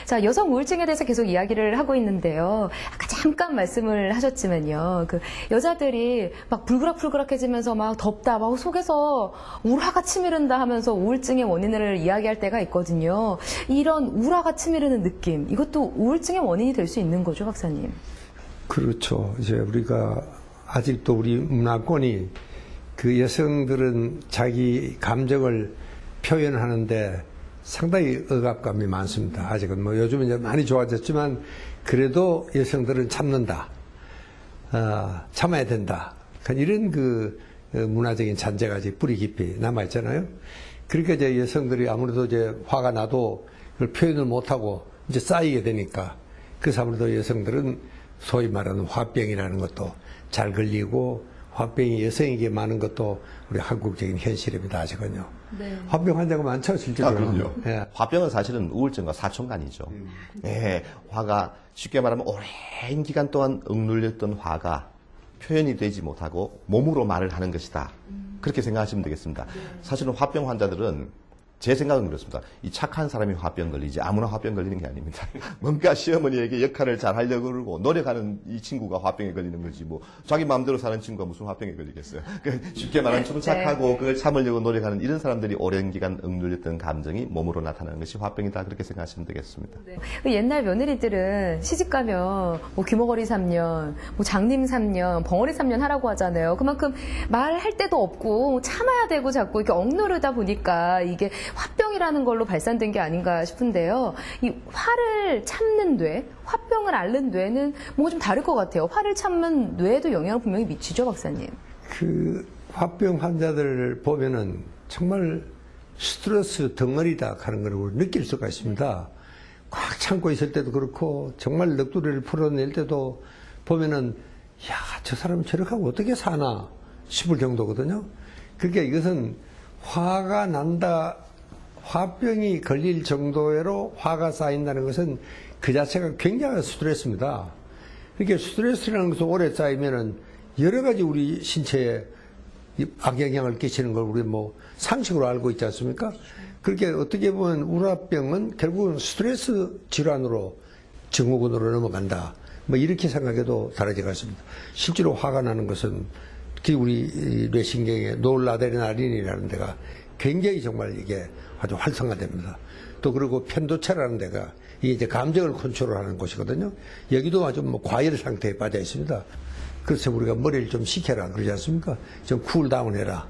자, 여성 우울증에 대해서 계속 이야기를 하고 있는데요. 아까 잠깐 말씀을 하셨지만요. 여자들이 막 불그락불그락해지면서 막 덥다, 막 속에서 우라가 치미른다 하면서 우울증의 원인을 이야기할 때가 있거든요. 이런 우라가 치미르는 느낌, 이것도 우울증의 원인이 될 수 있는 거죠, 박사님? 그렇죠. 이제 우리가 아직도 우리 문화권이 그 여성들은 자기 감정을 표현하는데 상당히 억압감이 많습니다. 아직은 요즘은 이제 많이 좋아졌지만 그래도 여성들은 참는다. 참아야 된다. 이런 그 문화적인 잔재가 아직 뿌리 깊이 남아 있잖아요. 그러니까 이제 여성들이 아무래도 이제 화가 나도 그걸 표현을 못하고 이제 쌓이게 되니까, 그래서 아무래도 여성들은 소위 말하는 화병이라는 것도 잘 걸리고, 화병이 여성에게 많은 것도 우리 한국적인 현실입니다, 아직은요. 네. 화병 환자가 많죠, 실제로. 그럼요. 예. 화병은 사실은 우울증과 사촌간이죠. 예, 화가 쉽게 말하면 오랜 기간 동안 억눌렸던 화가 표현이 되지 못하고 몸으로 말을 하는 것이다. 그렇게 생각하시면 되겠습니다. 사실은 화병 환자들은 제 생각은 그렇습니다. 이 착한 사람이 화병 걸리지 아무나 화병 걸리는 게 아닙니다. 뭔가 시어머니에게 역할을 잘 하려고 그러고 노력하는 이 친구가 화병에 걸리는 거지, 뭐 자기 마음대로 사는 친구가 무슨 화병에 걸리겠어요. 쉽게 말하면 좀 착하고 그걸 참으려고 노력하는 이런 사람들이 오랜 기간 억눌렸던 감정이 몸으로 나타나는 것이 화병이다. 그렇게 생각하시면 되겠습니다. 네. 옛날 며느리들은 시집 가면 뭐 귀머거리 3년, 뭐 장님 3년, 벙어리 3년 하라고 하잖아요. 그만큼 말할 데도 없고 참아야 되고 자꾸 이렇게 억누르다 보니까 이게 화병이라는 걸로 발산된 게 아닌가 싶은데요. 이 화를 참는 뇌, 화병을 앓는 뇌는 뭔가 좀 다를 것 같아요. 화를 참는 뇌에도 영향을 분명히 미치죠, 박사님. 그 화병 환자들 보면은 정말 스트레스 덩어리다 하는 걸 우리 느낄 수가 있습니다. 꽉 참고 있을 때도 그렇고, 정말 넋두리를 풀어낼 때도 보면은, 야, 저 사람은 저렇게 하고 어떻게 사나 싶을 정도거든요. 그러니까 이것은 화가 난다, 화병이 걸릴 정도로 화가 쌓인다는 것은 그 자체가 굉장한 스트레스입니다. 그러니까 스트레스라는 것은 오래 쌓이면은 여러 가지 우리 신체에 악영향을 끼치는 걸 우리 뭐 상식으로 알고 있지 않습니까? 그렇게 어떻게 보면 우울병은 결국은 스트레스 질환으로 증후군으로 넘어간다. 뭐 이렇게 생각해도 다르지가 않습니다. 실제로 화가 나는 것은 특히 우리 뇌신경의 노르아드레날린이라는 데가 굉장히 정말 이게 아주 활성화됩니다. 또 그리고 편도체라는 데가 이게 이제 감정을 컨트롤하는 곳이거든요. 여기도 아주 뭐 과열 상태에 빠져 있습니다. 그래서 우리가 머리를 좀 식혀라 그러지 않습니까? 좀 쿨다운 해라.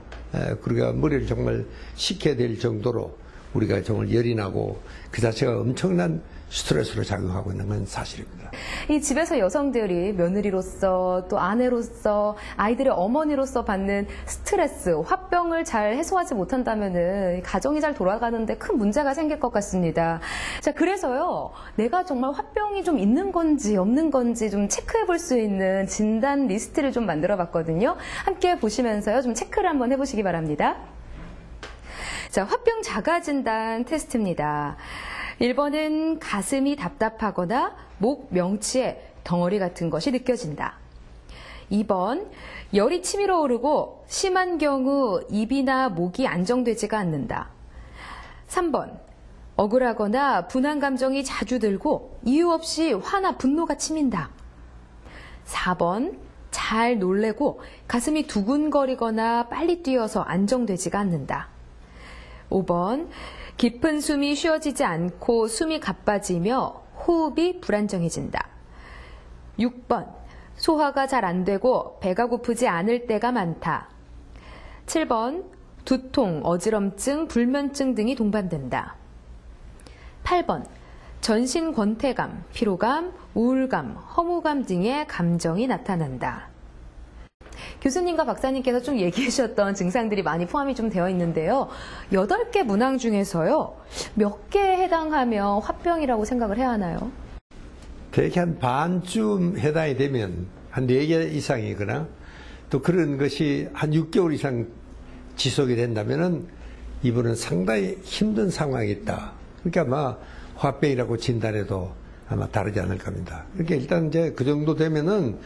그러니까 머리를 정말 식혀야 될 정도로 우리가 정말 열이 나고 그 자체가 엄청난 스트레스로 작용하고 있는 건 사실입니다. 이 집에서 여성들이 며느리로서 또 아내로서 아이들의 어머니로서 받는 스트레스, 화병을 잘 해소하지 못한다면은 가정이 잘 돌아가는데 큰 문제가 생길 것 같습니다. 자, 그래서요, 내가 정말 화병이 좀 있는 건지 없는 건지 좀 체크해 볼 수 있는 진단 리스트를 좀 만들어 봤거든요. 함께 보시면서요, 좀 체크를 한번 해보시기 바랍니다. 자, 화병 자가 진단 테스트입니다. 1번은 가슴이 답답하거나 목 명치에 덩어리 같은 것이 느껴진다. 2번, 열이 치밀어 오르고 심한 경우 입이나 목이 안정되지가 않는다. 3번, 억울하거나 분한 감정이 자주 들고 이유 없이 화나 분노가 치민다. 4번, 잘 놀래고 가슴이 두근거리거나 빨리 뛰어서 안정되지가 않는다. 5번, 깊은 숨이 쉬어지지 않고 숨이 가빠지며 호흡이 불안정해진다. 6번, 소화가 잘 안 되고 배가 고프지 않을 때가 많다. 7번, 두통, 어지럼증, 불면증 등이 동반된다. 8번, 전신 권태감, 피로감, 우울감, 허무감 등의 감정이 나타난다. 교수님과 박사님께서 좀 얘기해 주셨던 증상들이 많이 포함이 좀 되어 있는데요. 8개 문항 중에서요, 몇 개에 해당하면 화병이라고 생각을 해야 하나요? 대개 한 반쯤 해당이 되면 한 4개 이상이거나 또 그런 것이 한 6개월 이상 지속이 된다면은 이분은 상당히 힘든 상황이 있다. 그러니까 아마 화병이라고 진단해도 아마 다르지 않을 겁니다. 그러니까 일단 이제 그 정도 되면은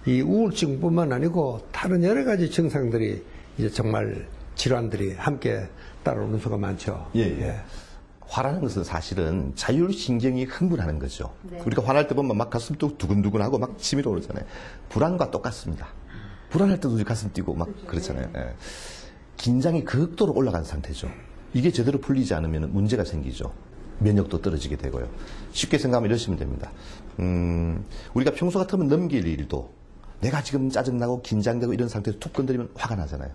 이 우울증뿐만 아니고 다른 여러 가지 증상들이 이제 정말 질환들이 함께 따라오는 수가 많죠. 예. 화라는 것은 사실은 자율신경이 흥분하는 거죠. 네. 우리가 화날 때 보면 막 가슴도 두근두근하고 막 치밀어 오르잖아요. 불안과 똑같습니다. 불안할 때도 가슴 뛰고 막 그렇잖아요. 예. 긴장이 극도로 올라간 상태죠. 이게 제대로 풀리지 않으면 문제가 생기죠. 면역도 떨어지게 되고요. 쉽게 생각하면 이러시면 됩니다. 우리가 평소 같으면 넘길 일도 내가 지금 짜증나고 긴장되고 이런 상태에서 툭 건드리면 화가 나잖아요.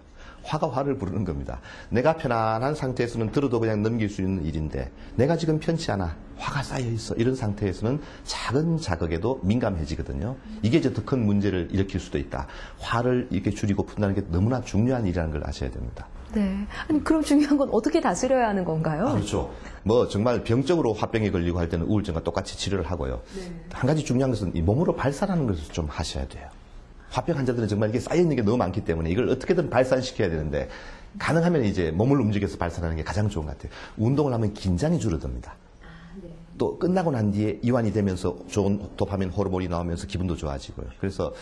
화가 화를 부르는 겁니다. 내가 편안한 상태에서는 들어도 그냥 넘길 수 있는 일인데 내가 지금 편치 않아. 화가 쌓여 있어. 이런 상태에서는 작은 자극에도 민감해지거든요. 이게 이제 더 큰 문제를 일으킬 수도 있다. 화를 이렇게 줄이고 푼다는 게 너무나 중요한 일이라는 걸 아셔야 됩니다. 네. 아니, 그럼 중요한 건 어떻게 다스려야 하는 건가요? 그렇죠. 뭐 정말 병적으로 화병에 걸리고 할 때는 우울증과 똑같이 치료를 하고요. 한 가지 중요한 것은 이 몸으로 발산하는 것을 좀 하셔야 돼요. 화병 환자들은 정말 이게 쌓여있는 게 너무 많기 때문에 이걸 어떻게든 발산시켜야 되는데 가능하면 이제 몸을 움직여서 발산하는 게 가장 좋은 것 같아요. 운동을 하면 긴장이 줄어듭니다. 또 끝나고 난 뒤에 이완이 되면서 좋은 도파민 호르몬이 나오면서 기분도 좋아지고요. 그래서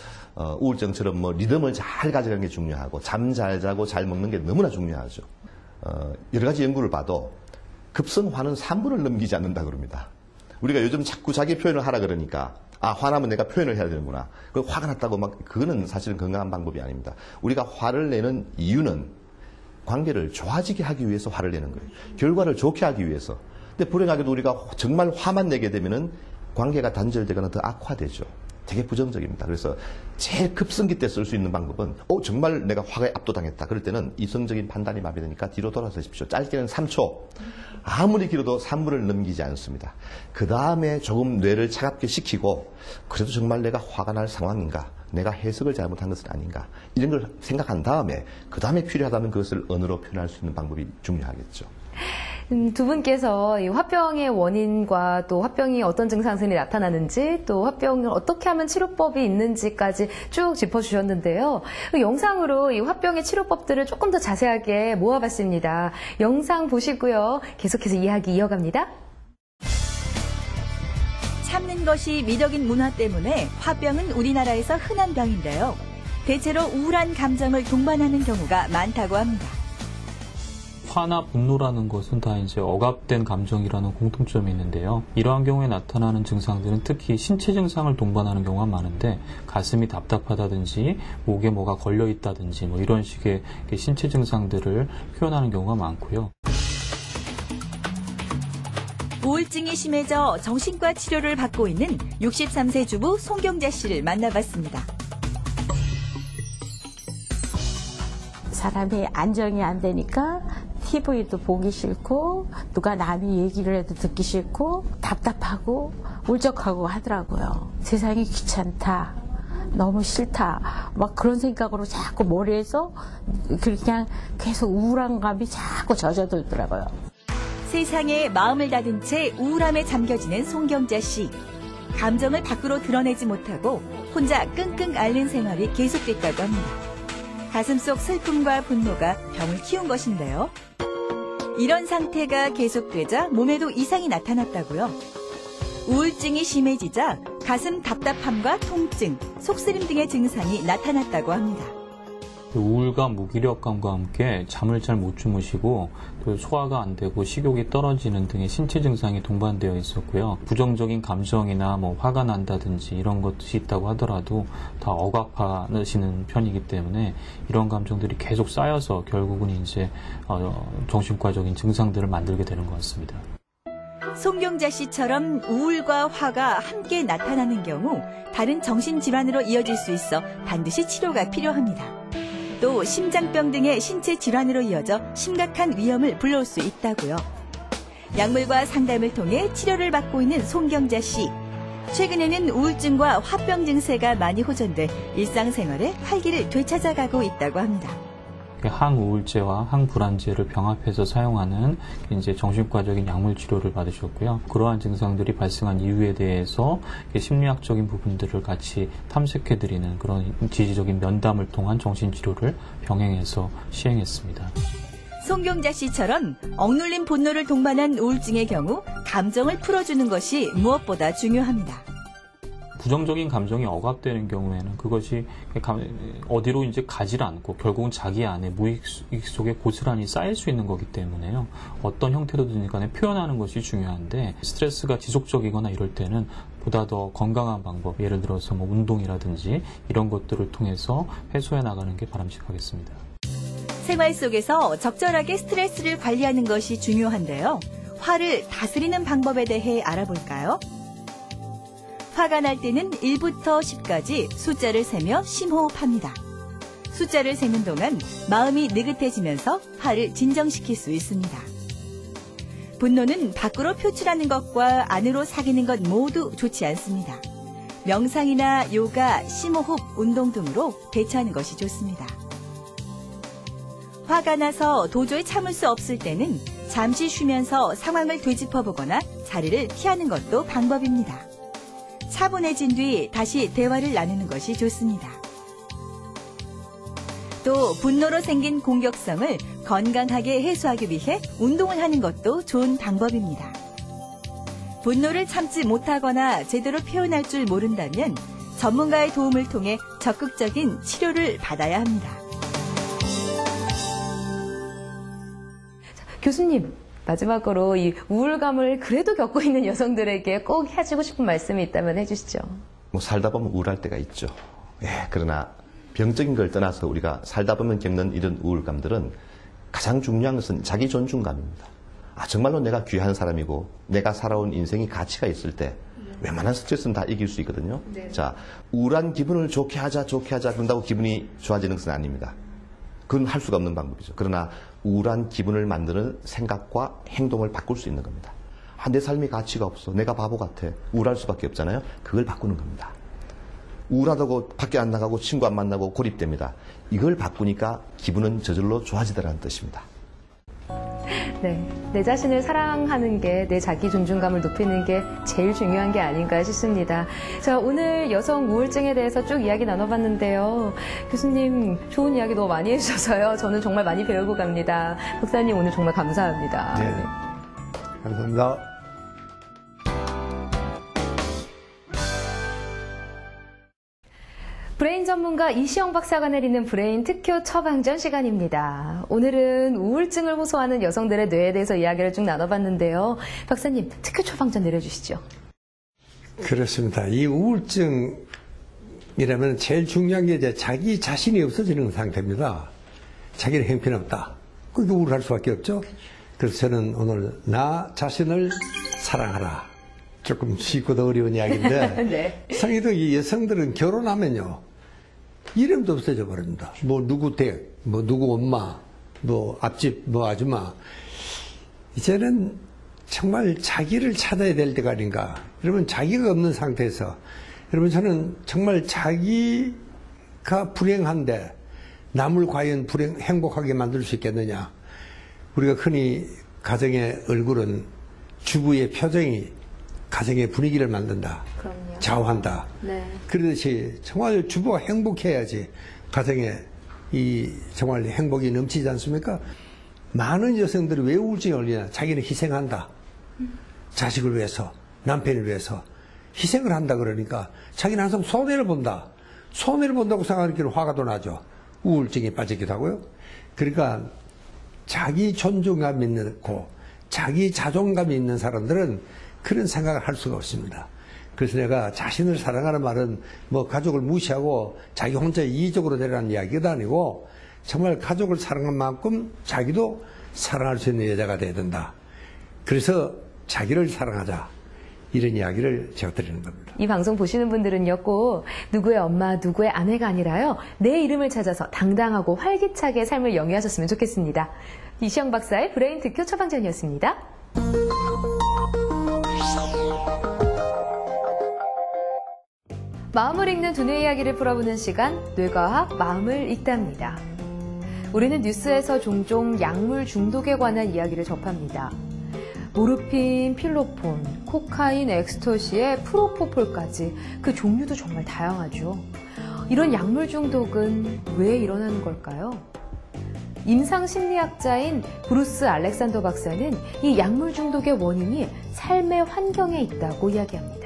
우울증처럼 뭐 리듬을 잘 가져가는 게 중요하고 잠 잘 자고 잘 먹는 게 너무나 중요하죠. 여러 가지 연구를 봐도 급성화는 3분을 넘기지 않는다 그럽니다. 우리가 요즘 자꾸 자기 표현을 하라 그러니까 화나면 내가 표현을 해야 되는구나. 화가 났다고 그거는 사실은 건강한 방법이 아닙니다. 우리가 화를 내는 이유는 관계를 좋아지게 하기 위해서 화를 내는 거예요. 결과를 좋게 하기 위해서. 근데 불행하게도 우리가 정말 화만 내게 되면은 관계가 단절되거나 더 악화되죠. 되게 부정적입니다. 그래서 제일 급성기 때 쓸 수 있는 방법은 정말 내가 화가 압도당했다. 그럴 때는 이성적인 판단이 마비되니까 뒤로 돌아서십시오. 짧게는 3초. 아무리 길어도 3분을 넘기지 않습니다. 그 다음에 조금 뇌를 차갑게 식히고 그래도 정말 내가 화가 날 상황인가? 내가 해석을 잘못한 것은 아닌가? 이런 걸 생각한 다음에 그 다음에 필요하다면 그것을 언어로 표현할 수 있는 방법이 중요하겠죠. 두 분께서 이 화병의 원인과 또 화병이 어떤 증상들이 나타나는지 또 화병을 어떻게 하면 치료법이 있는지까지 쭉 짚어주셨는데요. 영상으로 이 화병의 치료법들을 조금 더 자세하게 모아봤습니다. 영상 보시고요. 계속해서 이야기 이어갑니다. 참는 것이 미덕인 문화 때문에 화병은 우리나라에서 흔한 병인데요. 대체로 우울한 감정을 동반하는 경우가 많다고 합니다. 화나 분노라는 것은 다 이제 억압된 감정이라는 공통점이 있는데요. 이러한 경우에 나타나는 증상들은 특히 신체 증상을 동반하는 경우가 많은데 가슴이 답답하다든지 목에 뭐가 걸려 있다든지 뭐 이런 식의 신체 증상들을 표현하는 경우가 많고요. 우울증이 심해져 정신과 치료를 받고 있는 63세 주부 송경자 씨를 만나봤습니다. 사람이 안정이 안 되니까 TV도 보기 싫고 누가 남이 얘기를 해도 듣기 싫고 답답하고 울적하고 하더라고요. 세상이 귀찮다. 너무 싫다. 막 그런 생각으로 자꾸 머리에서 그냥 계속 우울한 감이 자꾸 젖어들더라고요. 세상에 마음을 닫은 채 우울함에 잠겨지는 송경자 씨. 감정을 밖으로 드러내지 못하고 혼자 끙끙 앓는 생활이 계속됐다고 합니다. 가슴속 슬픔과 분노가 병을 키운 것인데요. 이런 상태가 계속되자 몸에도 이상이 나타났다고요. 우울증이 심해지자 가슴 답답함과 통증, 속쓰림 등의 증상이 나타났다고 합니다. 우울감, 무기력감과 함께 잠을 잘 못 주무시고 또 소화가 안 되고 식욕이 떨어지는 등의 신체 증상이 동반되어 있었고요. 부정적인 감정이나 뭐 화가 난다든지 이런 것이 있다고 하더라도 다 억압하시는 편이기 때문에 이런 감정들이 계속 쌓여서 결국은 이제 정신과적인 증상들을 만들게 되는 것 같습니다. 송경자 씨처럼 우울과 화가 함께 나타나는 경우 다른 정신질환으로 이어질 수 있어 반드시 치료가 필요합니다. 또 심장병 등의 신체 질환으로 이어져 심각한 위험을 불러올 수 있다고요. 약물과 상담을 통해 치료를 받고 있는 송경자 씨. 최근에는 우울증과 화병 증세가 많이 호전돼 일상생활에 활기를 되찾아가고 있다고 합니다. 항우울제와 항불안제를 병합해서 사용하는 이제 정신과적인 약물 치료를 받으셨고요. 그러한 증상들이 발생한 이유에 대해서 심리학적인 부분들을 같이 탐색해드리는 그런 지지적인 면담을 통한 정신치료를 병행해서 시행했습니다. 송경자 씨처럼 억눌린 분노를 동반한 우울증의 경우 감정을 풀어주는 것이 무엇보다 중요합니다. 부정적인 감정이 억압되는 경우에는 그것이 어디로 이제 가지 않고 결국은 자기 안에 무의식 속에 고스란히 쌓일 수 있는 거기 때문에요. 어떤 형태로든 간에 표현하는 것이 중요한데 스트레스가 지속적이거나 이럴 때는 보다 더 건강한 방법, 예를 들어서 뭐 운동이라든지 이런 것들을 통해서 해소해 나가는 게 바람직하겠습니다. 생활 속에서 적절하게 스트레스를 관리하는 것이 중요한데요. 화를 다스리는 방법에 대해 알아볼까요? 화가 날 때는 1부터 10까지 숫자를 세며 심호흡합니다. 숫자를 세는 동안 마음이 느긋해지면서 화를 진정시킬 수 있습니다. 분노는 밖으로 표출하는 것과 안으로 사귀는 것 모두 좋지 않습니다. 명상이나 요가, 심호흡, 운동 등으로 대처하는 것이 좋습니다. 화가 나서 도저히 참을 수 없을 때는 잠시 쉬면서 상황을 되짚어보거나 자리를 피하는 것도 방법입니다. 차분해진 뒤 다시 대화를 나누는 것이 좋습니다. 또 분노로 생긴 공격성을 건강하게 해소하기 위해 운동을 하는 것도 좋은 방법입니다. 분노를 참지 못하거나 제대로 표현할 줄 모른다면 전문가의 도움을 통해 적극적인 치료를 받아야 합니다. 교수님, 마지막으로 이 우울감을 그래도 겪고 있는 여성들에게 꼭 해주고 싶은 말씀이 있다면 해주시죠. 뭐 살다 보면 우울할 때가 있죠. 예, 그러나 병적인 걸 떠나서 우리가 살다 보면 겪는 이런 우울감들은 가장 중요한 것은 자기 존중감입니다. 정말로 내가 귀한 사람이고 내가 살아온 인생이 가치가 있을 때 웬만한 스트레스는 다 이길 수 있거든요. 네. 자, 우울한 기분을 좋게 하자 그런다고 기분이 좋아지는 것은 아닙니다. 그건 할 수가 없는 방법이죠. 그러나 우울한 기분을 만드는 생각과 행동을 바꿀 수 있는 겁니다. 내 삶이 가치가 없어. 내가 바보 같아. 우울할 수밖에 없잖아요. 그걸 바꾸는 겁니다. 우울하다고 밖에 안 나가고 친구 안 만나고 고립됩니다. 이걸 바꾸니까 기분은 저절로 좋아지더라는 뜻입니다. 네, 내 자신을 사랑하는 게 내 자기 존중감을 높이는 게 제일 중요한 게 아닌가 싶습니다. 자, 오늘 여성 우울증에 대해서 쭉 이야기 나눠봤는데요. 교수님 좋은 이야기 너무 많이 해주셔서요. 저는 정말 많이 배우고 갑니다. 박사님 오늘 정말 감사합니다. 네, 감사합니다. 브레인 전문가 이시영 박사가 내리는 브레인 특효 처방전 시간입니다. 오늘은 우울증을 호소하는 여성들의 뇌에 대해서 이야기를 쭉 나눠봤는데요. 박사님, 특효 처방전 내려주시죠. 그렇습니다. 이 우울증이라면 제일 중요한 게 이제 자기 자신이 없어지는 상태입니다. 자기는 형편없다. 그게 우울할 수밖에 없죠. 그래서 저는 오늘 나 자신을 사랑하라. 조금 쉽고 더 어려운 이야기인데 네. 성희도 이 여성들은 결혼하면요 이름도 없어져 버립니다. 뭐 누구 댁, 뭐 누구 엄마, 뭐 앞집, 뭐 아줌마. 이제는 정말 자기를 찾아야 될 때가 아닌가. 여러분 자기가 없는 상태에서 여러분 저는 정말 자기가 불행한데 남을 과연 행복하게 만들 수 있겠느냐. 우리가 흔히 가정의 얼굴은 주부의 표정이 가정의 분위기를 만든다. 그럼요. 좌우한다. 네. 그렇듯이 정말 주부가 행복해야지 가정에 이 정말 행복이 넘치지 않습니까? 많은 여성들이 왜 우울증에 걸리냐? 자기는 희생한다. 자식을 위해서, 남편을 위해서 희생을 한다 그러니까 자기는 항상 손해를 본다. 손해를 본다고 생각하니까 화가 더 나죠. 우울증에 빠지기도 하고요. 그러니까 자기 존중감이 있고 자기 자존감이 있는 사람들은 그런 생각을 할 수가 없습니다. 그래서 내가 자신을 사랑하는 말은 뭐 가족을 무시하고 자기 혼자 이기적으로 되라는 이야기가 아니고 정말 가족을 사랑한 만큼 자기도 사랑할 수 있는 여자가 돼야 된다. 그래서 자기를 사랑하자. 이런 이야기를 제가 드리는 겁니다. 이 방송 보시는 분들은요, 꼭 누구의 엄마, 누구의 아내가 아니라요, 내 이름을 찾아서 당당하고 활기차게 삶을 영위하셨으면 좋겠습니다. 이시영 박사의 브레인 특효 처방전이었습니다. 마음을 읽는 두뇌 이야기를 풀어보는 시간, 뇌과학 마음을 읽답니다. 우리는 뉴스에서 종종 약물 중독에 관한 이야기를 접합니다. 모르핀, 필로폰, 코카인, 엑스터시에 프로포폴까지 그 종류도 정말 다양하죠. 이런 약물 중독은 왜 일어나는 걸까요? 임상심리학자인 브루스 알렉산더 박사는 이 약물 중독의 원인이 삶의 환경에 있다고 이야기합니다.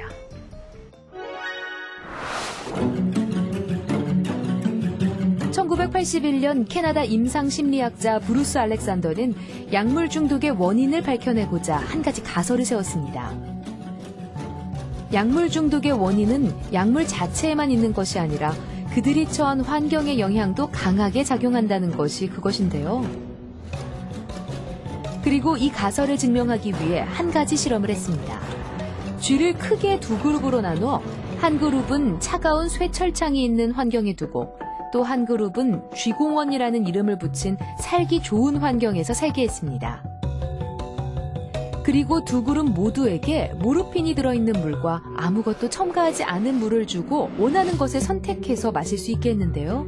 1981년 캐나다 임상심리학자 브루스 알렉산더는 약물 중독의 원인을 밝혀내고자 한 가지 가설을 세웠습니다. 약물 중독의 원인은 약물 자체에만 있는 것이 아니라 그들이 처한 환경의 영향도 강하게 작용한다는 것이 그것인데요. 그리고 이 가설을 증명하기 위해 한 가지 실험을 했습니다. 쥐를 크게 두 그룹으로 나눠 한 그룹은 차가운 쇠철창이 있는 환경에 두고 또 한 그룹은 쥐공원이라는 이름을 붙인 살기 좋은 환경에서 살게 했습니다. 그리고 두 그룹 모두에게 모르핀이 들어있는 물과 아무것도 첨가하지 않은 물을 주고 원하는 것을 선택해서 마실 수 있게 했는데요.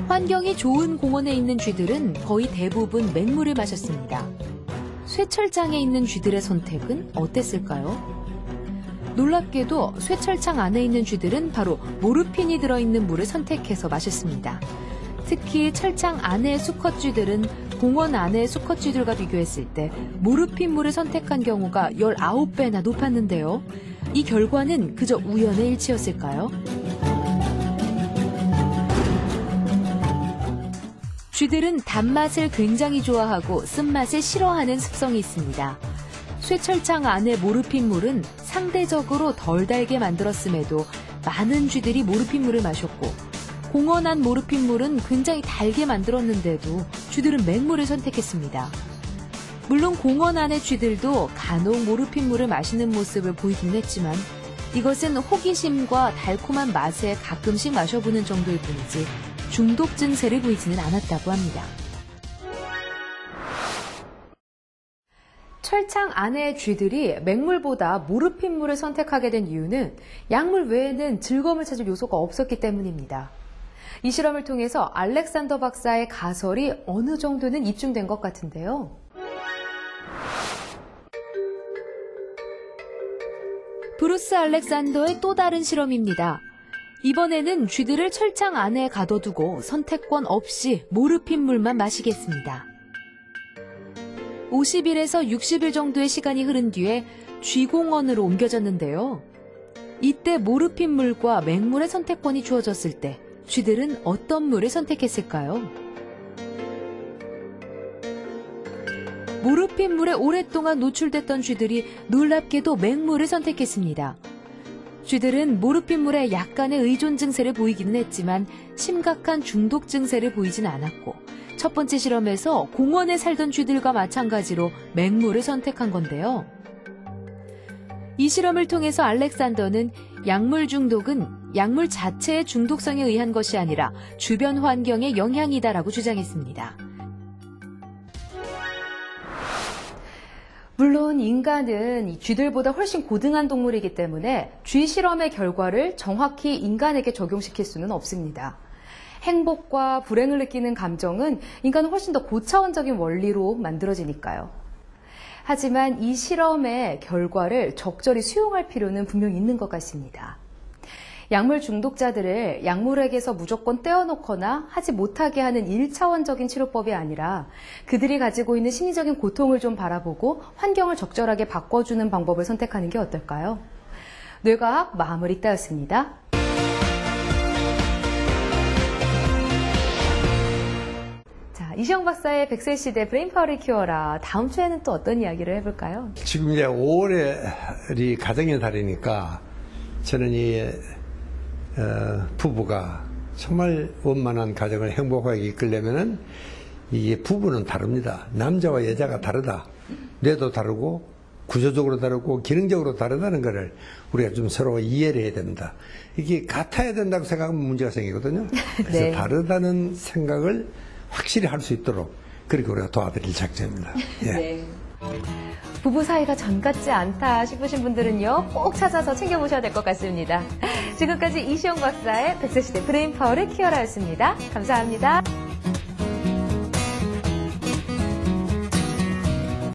환경이 좋은 공원에 있는 쥐들은 거의 대부분 맹물을 마셨습니다. 쇠철장에 있는 쥐들의 선택은 어땠을까요? 놀랍게도 쇠철창 안에 있는 쥐들은 바로 모르핀이 들어있는 물을 선택해서 마셨습니다. 특히 철창 안의 수컷쥐들은 공원 안의 수컷쥐들과 비교했을 때 모르핀 물을 선택한 경우가 19배나 높았는데요. 이 결과는 그저 우연의 일치였을까요? 쥐들은 단맛을 굉장히 좋아하고 쓴맛을 싫어하는 습성이 있습니다. 쇠철창 안의 모르핀 물은 상대적으로 덜 달게 만들었음에도 많은 쥐들이 모르핀 물을 마셨고 공원 안 모르핀 물은 굉장히 달게 만들었는데도 쥐들은 맹물을 선택했습니다. 물론 공원 안의 쥐들도 간혹 모르핀 물을 마시는 모습을 보이긴 했지만 이것은 호기심과 달콤한 맛에 가끔씩 마셔보는 정도일 뿐이지 중독 증세를 보이지는 않았다고 합니다. 철창 안의 쥐들이 맹물보다 모르핀 물을 선택하게 된 이유는 약물 외에는 즐거움을 찾을 요소가 없었기 때문입니다. 이 실험을 통해서 알렉산더 박사의 가설이 어느 정도는 입증된 것 같은데요. 브루스 알렉산더의 또 다른 실험입니다. 이번에는 쥐들을 철창 안에 가둬두고 선택권 없이 모르핀 물만 마시게 했습니다. 50일에서 60일 정도의 시간이 흐른 뒤에 쥐공원으로 옮겨졌는데요. 이때 모르핀 물과 맹물의 선택권이 주어졌을 때 쥐들은 어떤 물을 선택했을까요? 모르핀 물에 오랫동안 노출됐던 쥐들이 놀랍게도 맹물을 선택했습니다. 쥐들은 모르핀 물에 약간의 의존 증세를 보이기는 했지만 심각한 중독 증세를 보이진 않았고 첫 번째 실험에서 공원에 살던 쥐들과 마찬가지로 맹물을 선택한 건데요. 이 실험을 통해서 알렉산더는 약물 중독은 약물 자체의 중독성에 의한 것이 아니라 주변 환경의 영향이다라고 주장했습니다. 물론 인간은 이 쥐들보다 훨씬 고등한 동물이기 때문에 쥐 실험의 결과를 정확히 인간에게 적용시킬 수는 없습니다. 행복과 불행을 느끼는 감정은 인간은 훨씬 더 고차원적인 원리로 만들어지니까요. 하지만 이 실험의 결과를 적절히 수용할 필요는 분명히 있는 것 같습니다. 약물 중독자들을 약물에게서 무조건 떼어놓거나 하지 못하게 하는 1차원적인 치료법이 아니라 그들이 가지고 있는 심리적인 고통을 좀 바라보고 환경을 적절하게 바꿔주는 방법을 선택하는 게 어떨까요? 뇌과학 마무리 따였습니다. 자, 이시영 박사의 100세 시대 브레인파워를 키워라. 다음 주에는 또 어떤 이야기를 해볼까요? 지금 이제 5월이 가정의 달이니까 저는 이 부부가 정말 원만한 가정을 행복하게 이끌려면은 이게 부부는 다릅니다. 남자와 여자가 다르다. 뇌도 다르고 구조적으로 다르고 기능적으로 다르다는 것을 우리가 좀 서로 이해를 해야 됩니다. 이게 같아야 된다고 생각하면 문제가 생기거든요. 그래서 네. 다르다는 생각을 확실히 할 수 있도록 그렇게 우리가 도와드릴 작전입니다. 예. 네. 부부 사이가 전 같지 않다 싶으신 분들은요, 꼭 찾아서 챙겨보셔야 될 것 같습니다. 지금까지 이시영 박사의 100세 시대 브레인파워를 키워라였습니다. 감사합니다.